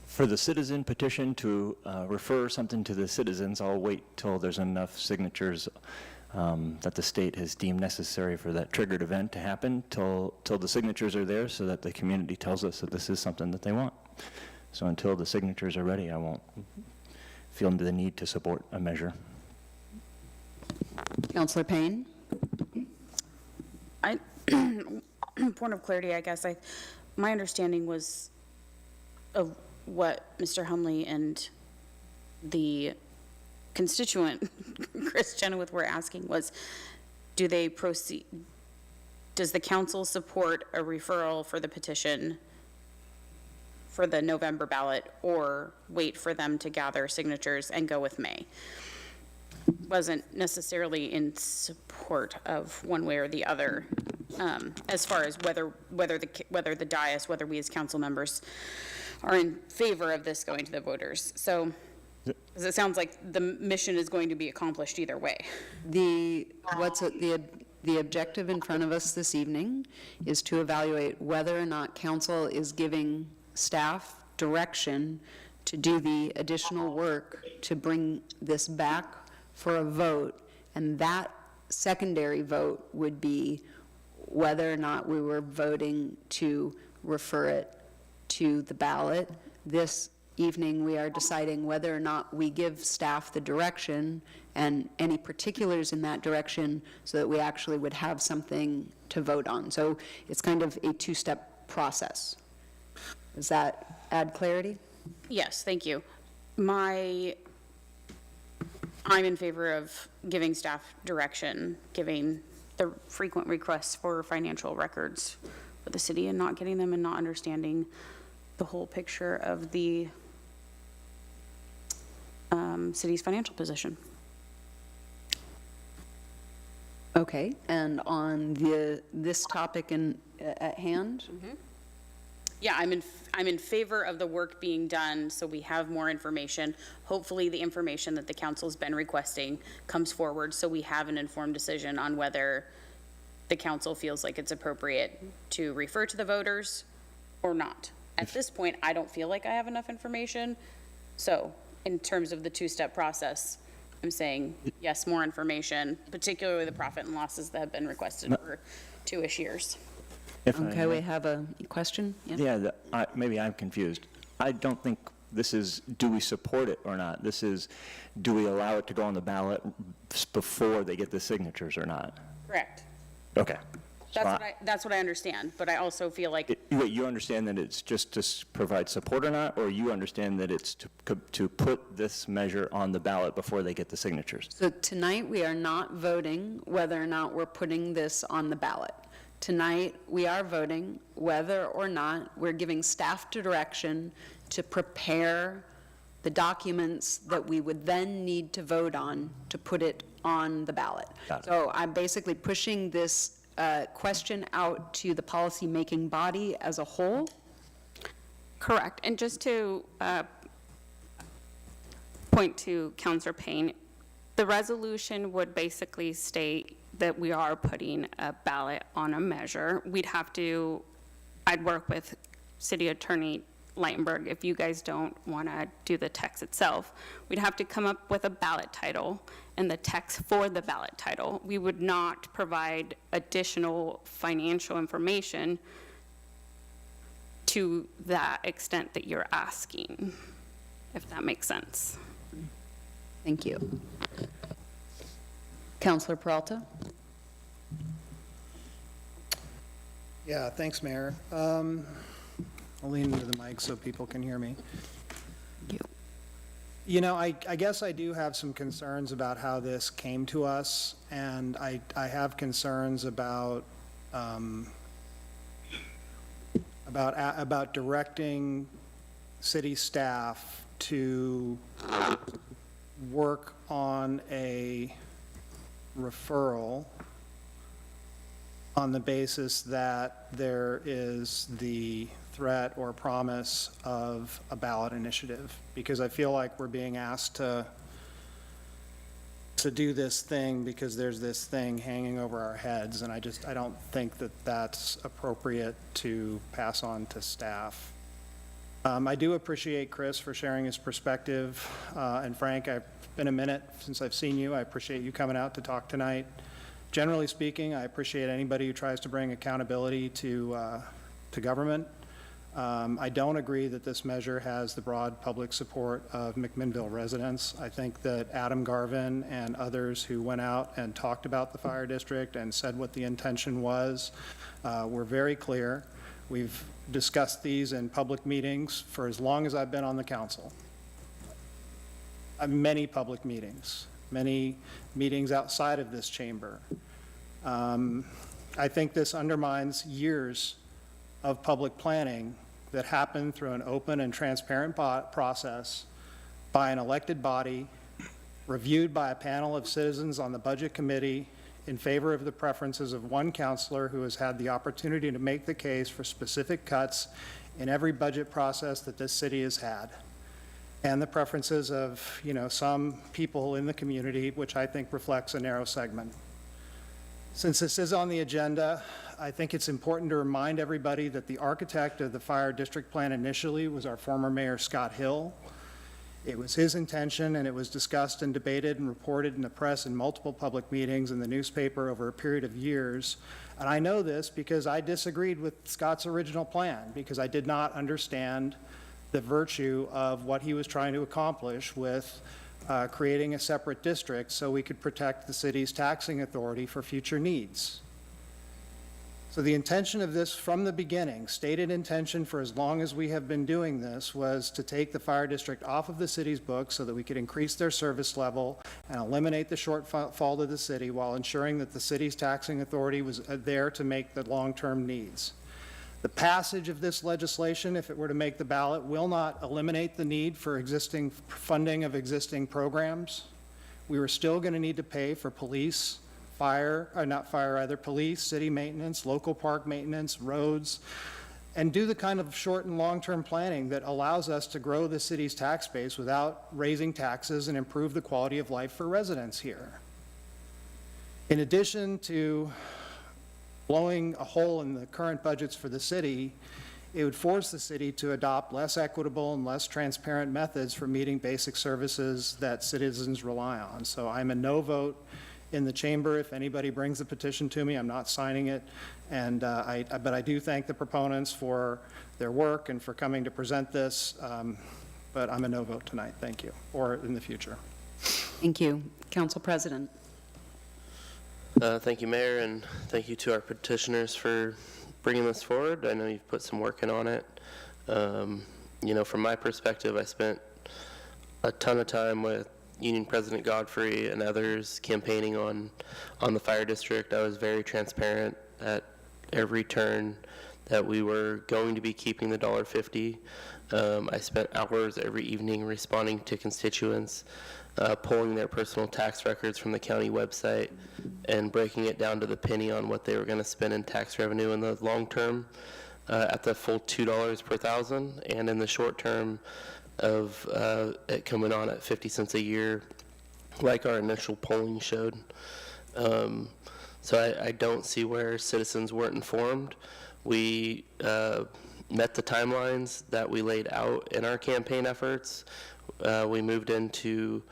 For the citizen petition to refer something to the citizens, I'll wait till there's enough signatures that the state has deemed necessary for that triggered event to happen, till the signatures are there so that the community tells us that this is something that they want. So until the signatures are ready, I won't feel the need to support a measure. Councilor Payne. Point of clarity, I guess. My understanding was of what Mr. Humley and the constituent, Chris Chenoweth, were asking was, does the council support a referral for the petition for the November ballot, or wait for them to gather signatures and go with May? Wasn't necessarily in support of one way or the other, as far as whether the dais, whether we as council members are in favor of this going to the voters. So, because it sounds like the mission is going to be accomplished either way. The objective in front of us this evening is to evaluate whether or not council is giving staff direction to do the additional work to bring this back for a vote, and that secondary vote would be whether or not we were voting to refer it to the ballot. This evening, we are deciding whether or not we give staff the direction and any particulars in that direction so that we actually would have something to vote on. So it's kind of a two-step process. Does that add clarity? Yes, thank you. I'm in favor of giving staff direction, giving the frequent requests for financial records for the city and not getting them and not understanding the whole picture of the city's financial position. Okay, and on this topic at hand? Mm-hmm. Yeah, I'm in favor of the work being done, so we have more information. Hopefully the information that the council's been requesting comes forward, so we have an informed decision on whether the council feels like it's appropriate to refer to the voters or not. At this point, I don't feel like I have enough information. So in terms of the two-step process, I'm saying yes, more information, particularly the profit and losses that have been requested for 2-ish years. Okay, we have a question? Yeah, maybe I'm confused. I don't think this is, do we support it or not? This is, do we allow it to go on the ballot before they get the signatures or not? Correct. Okay. That's what I understand, but I also feel like... Wait, you understand that it's just to provide support or not, or you understand that it's to put this measure on the ballot before they get the signatures? So tonight, we are not voting whether or not we're putting this on the ballot. Tonight, we are voting whether or not we're giving staff direction to prepare the documents that we would then need to vote on to put it on the ballot. So I'm basically pushing this question out to the policy-making body as a whole. Correct. And just to point to Councilor Payne, the resolution would basically state that we are putting a ballot on a measure. I'd work with City Attorney Lightenberg if you guys don't want to do the text itself. We'd have to come up with a ballot title and the text for the ballot title. We would not provide additional financial information to that extent that you're asking, if that makes sense. Thank you. Counselor Peralta? Yeah, thanks, Mayor. I'll lean into the mic so people can hear me. You know, I guess I do have some concerns about how this came to us, and I have concerns about directing city staff to work on a referral on the basis that there is the threat or promise of a ballot initiative, because I feel like we're being asked to do this thing because there's this thing hanging over our heads, and I don't think that that's appropriate to pass on to staff. I do appreciate Chris for sharing his perspective, and Frank, it's been a minute since I've seen you. I appreciate you coming out to talk tonight. Generally speaking, I appreciate anybody who tries to bring accountability to government. I don't agree that this measure has the broad public support of McMinnville residents. I think that Adam Garvin and others who went out and talked about the fire district and said what the intention was were very clear. We've discussed these in public meetings for as long as I've been on the council. Many public meetings, many meetings outside of this chamber. I think this undermines years of public planning that happened through an open and transparent process by an elected body, reviewed by a panel of citizens on the budget committee in favor of the preferences of one counselor who has had the opportunity to make the case for specific cuts in every budget process that this city has had, and the preferences of, some people in the community, which I think reflects a narrow segment. Since this is on the agenda, I think it's important to remind everybody that the architect of the fire district plan initially was our former mayor, Scott Hill. It was his intention, and it was discussed and debated and reported in the press in multiple public meetings in the newspaper over a period of years. And I know this because I disagreed with Scott's original plan, because I did not understand the virtue of what he was trying to accomplish with creating a separate district so we could protect the city's taxing authority for future needs. So the intention of this from the beginning, stated intention for as long as we have been doing this, was to take the fire district off of the city's books so that we could increase their service level and eliminate the shortfall to the city while ensuring that the city's taxing authority was there to make the long-term needs. The passage of this legislation, if it were to make the ballot, will not eliminate the need for existing funding of existing programs. We were still going to need to pay for police, police, city maintenance, local park maintenance, roads, and do the kind of short and long-term planning that allows us to grow the city's tax base without raising taxes and improve the quality of life for residents here. In addition to blowing a hole in the current budgets for the city, it would force the city to adopt less equitable and less transparent methods for meeting basic services that citizens rely on. So I'm a no vote in the chamber. If anybody brings a petition to me, I'm not signing it. And but I do thank the proponents for their work and for coming to present this. But I'm a no vote tonight. Thank you. Or in the future. Thank you. Council President. Thank you, Mayor, and thank you to our petitioners for bringing this forward. I know you've put some work in on it. From my perspective, I spent a ton of time with Union President Godfrey and others campaigning on the fire district. I was very transparent at every turn that we were going to be keeping the $1.50. I spent hours every evening responding to constituents, pulling their personal tax records from the county website and breaking it down to the penny on what they were going to spend in tax revenue in the long term at the full $2 per thousand, and in the short term of it coming on at 50 cents a year, like our initial polling showed. So I don't see where citizens weren't informed. We met the timelines that we laid out in our campaign efforts. We moved into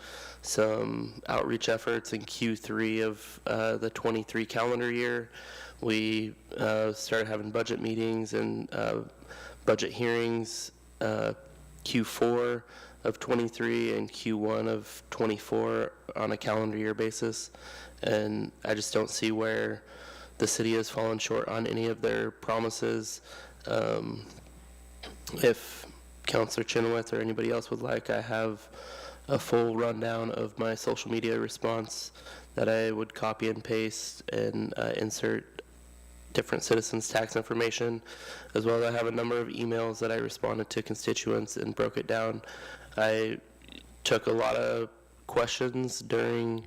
some outreach efforts in Q3 of the 23 calendar year. We started having budget meetings and budget hearings Q4 of 23 and Q1 of 24 on a calendar year basis. And I just don't see where the city has fallen short on any of their promises. If Councilor Chenoweth or anybody else would like, I have a full rundown of my social media response that I would copy and paste and insert different citizens' tax information, as well as I have a number of emails that I responded to constituents and broke it down. I took a lot of questions during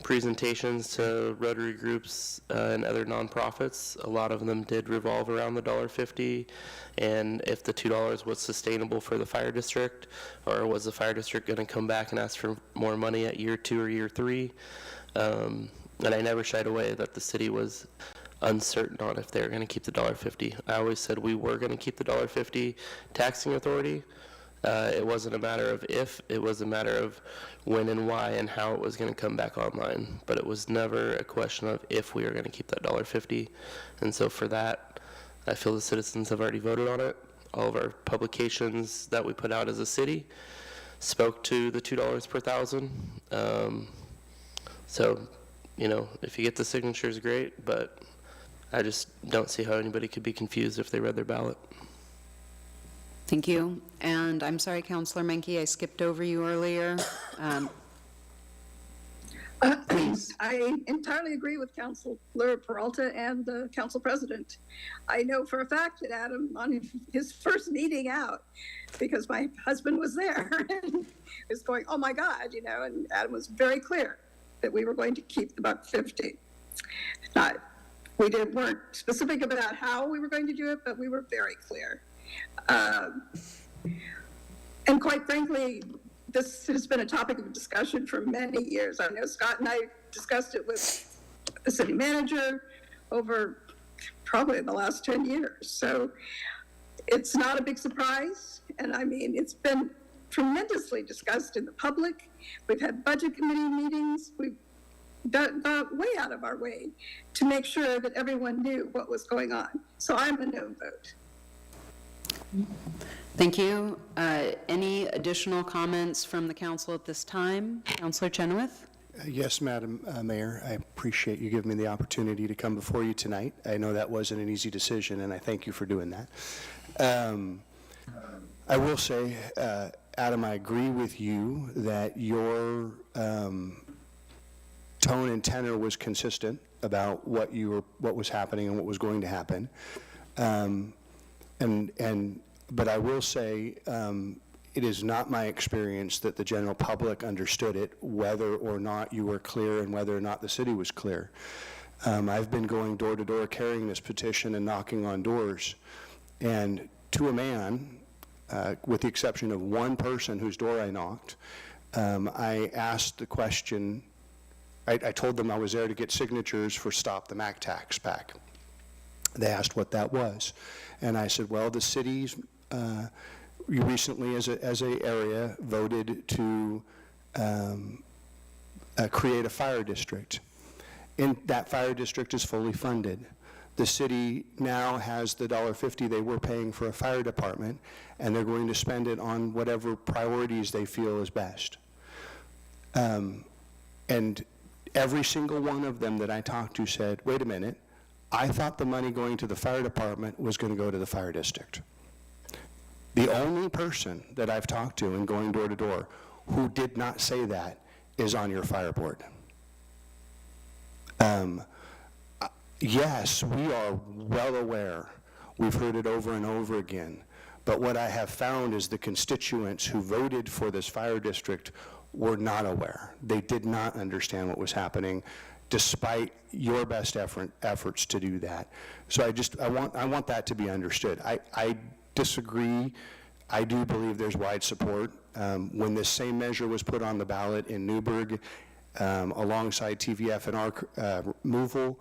presentations to Rotary groups and other nonprofits. A lot of them did revolve around the $1.50, and if the $2 was sustainable for the fire district, or was the fire district going to come back and ask for more money at year 2 or year 3. And I never shied away that the city was uncertain on if they were going to keep the $1.50. I always said we were going to keep the $1.50 taxing authority. It wasn't a matter of if, it was a matter of when and why and how it was going to come back online. But it was never a question of if we were going to keep that $1.50. And so for that, I feel the citizens have already voted on it. All of our publications that we put out as a city spoke to the $2 per thousand. So, you know, if you get the signatures, great, but I just don't see how anybody could be confused if they read their ballot. Thank you. And I'm sorry, Councillor Menke, I skipped over you earlier. I entirely agree with Councilor Peralta and the council president. I know for a fact that Adam, on his first meeting out, because my husband was there, and was going, oh my God, you know, and Adam was very clear that we were going to keep the $1.50. We weren't specific about how we were going to do it, but we were very clear. And quite frankly, this has been a topic of discussion for many years. I know Scott and I discussed it with the city manager over probably the last 10 years. So it's not a big surprise. And I mean, it's been tremendously discussed in the public. We've had budget committee meetings. We've got way out of our way to make sure that everyone knew what was going on. So I'm a no vote. Thank you. Any additional comments from the council at this time? Councillor Chenoweth? Yes, Madam Mayor, I appreciate you giving me the opportunity to come before you tonight. I know that wasn't an easy decision, and I thank you for doing that. I will say, Adam, I agree with you that your tone and tenor was consistent about what was happening and what was going to happen. But I will say, it is not my experience that the general public understood it, whether or not you were clear and whether or not the city was clear. I've been going door to door carrying this petition and knocking on doors, and to a man, with the exception of one person whose door I knocked, I asked the question, I told them I was there to get signatures for Stop the Mac Tax back. They asked what that was. And I said, well, the city's recently as a area voted to create a fire district. And that fire district is fully funded. The city now has the $1.50 they were paying for a fire department, and they're going to spend it on whatever priorities they feel is best. And every single one of them that I talked to said, wait a minute, I thought the money going to the fire department was going to go to the fire district. The only person that I've talked to in going door to door who did not say that is on your fire board. Yes, we are well aware. We've heard it over and over again. But what I have found is the constituents who voted for this fire district were not aware. They did not understand what was happening, despite your best efforts to do that. So I want that to be understood. I disagree. I do believe there's wide support. When this same measure was put on the ballot in Newburgh, alongside TVF&R removal,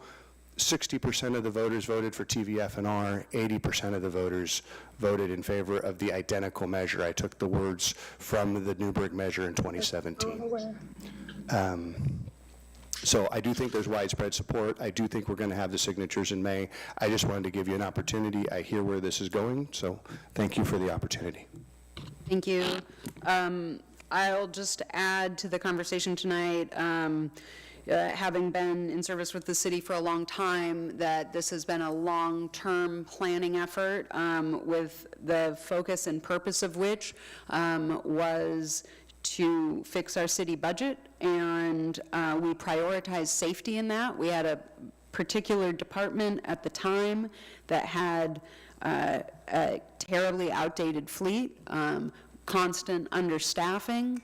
60% of the voters voted for TVF&R, 80% of the voters voted in favor of the identical measure. I took the words from the Newburgh measure in 2017. So I do think there's widespread support. I do think we're going to have the signatures in May. I just wanted to give you an opportunity. I hear where this is going, so thank you for the opportunity. Thank you. I'll just add to the conversation tonight, having been in service with the city for a long time, that this has been a long-term planning effort, with the focus and purpose of which was to fix our city budget, and we prioritized safety in that. We had a particular department at the time that had a terribly outdated fleet, constant understaffing,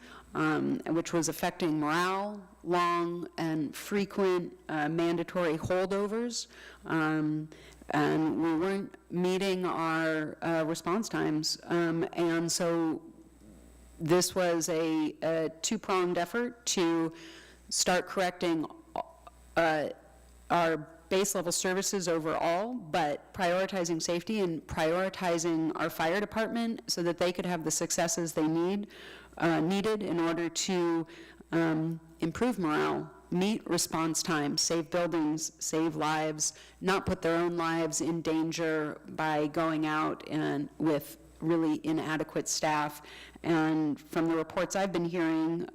which was affecting morale, long and frequent mandatory holdovers, and we weren't meeting our response times. And so this was a two-pronged effort to start correcting our base level services overall, but prioritizing safety and prioritizing our fire department so that they could have the successes they needed in order to improve morale, meet response time, save buildings, save lives, not put their own lives in danger by going out and with really inadequate staff. And from the reports I've been hearing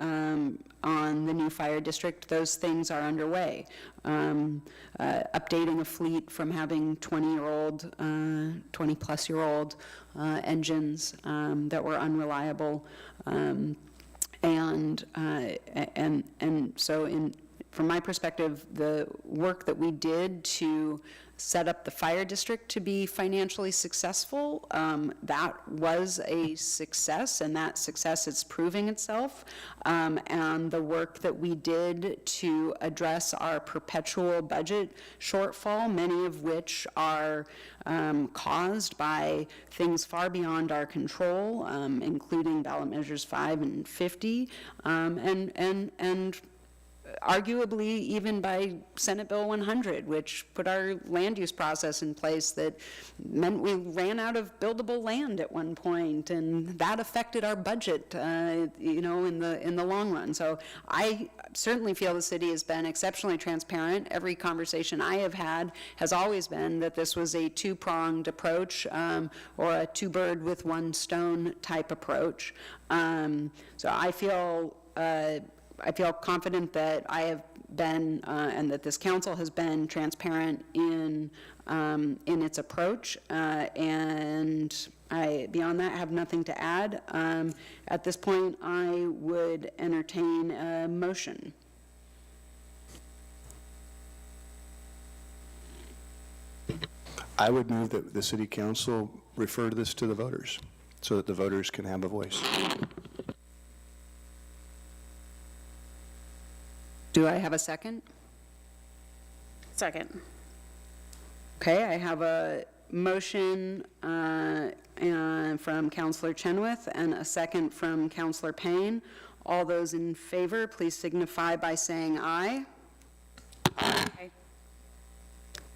on the new fire district, those things are underway. Updating a fleet from having 20-year-old, 20-plus-year-old engines that were unreliable. And so from my perspective, the work that we did to set up the fire district to be financially successful, that was a success, and that success is proving itself. And the work that we did to address our perpetual budget shortfall, many of which are caused by things far beyond our control, including ballot measures 5 and 50, and arguably even by Senate Bill 100, which put our land use process in place that meant we ran out of buildable land at one point, and that affected our budget, in the long run. So I certainly feel the city has been exceptionally transparent. Every conversation I have had has always been that this was a two-pronged approach, or a two-bird with one stone type approach. So I feel confident that I have been, and that this council has been transparent in its approach, and I, beyond that, have nothing to add. At this point, I would entertain a motion. I would move that the city council refer this to the voters so that the voters can have a voice. Do I have a second? Second. Okay, I have a motion from Councilor Chenoweth and a second from Councilor Payne. All those in favor, please signify by saying aye. Aye.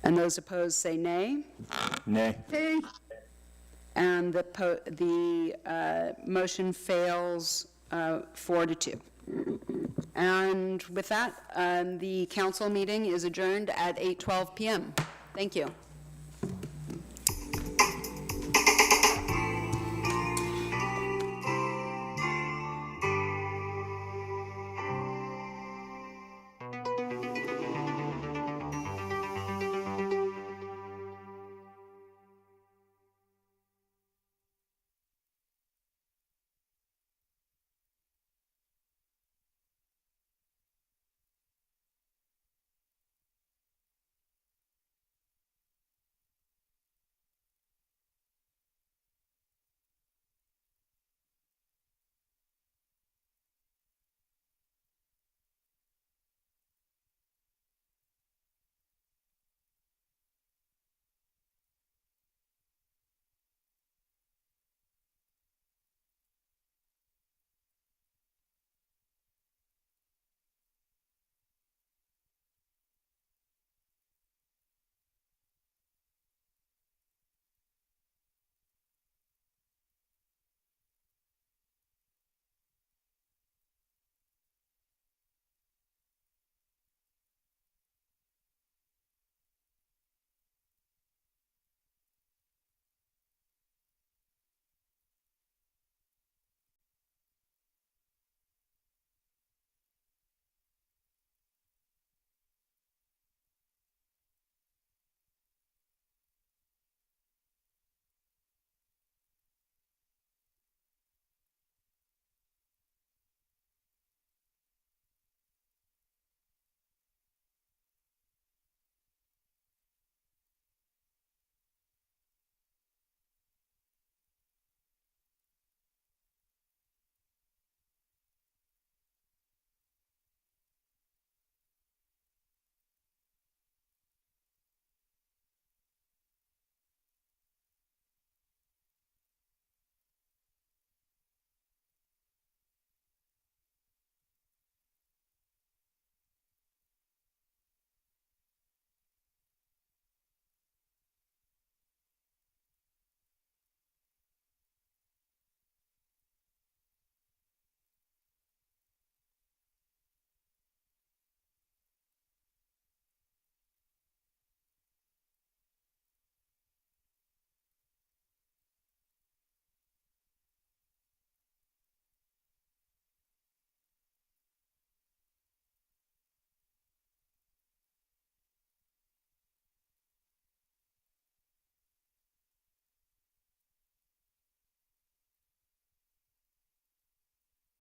And those opposed say nay. Nay. Hey, And the motion fails 4-2. And with that, the council meeting is adjourned at 8:12 p.m. Thank you.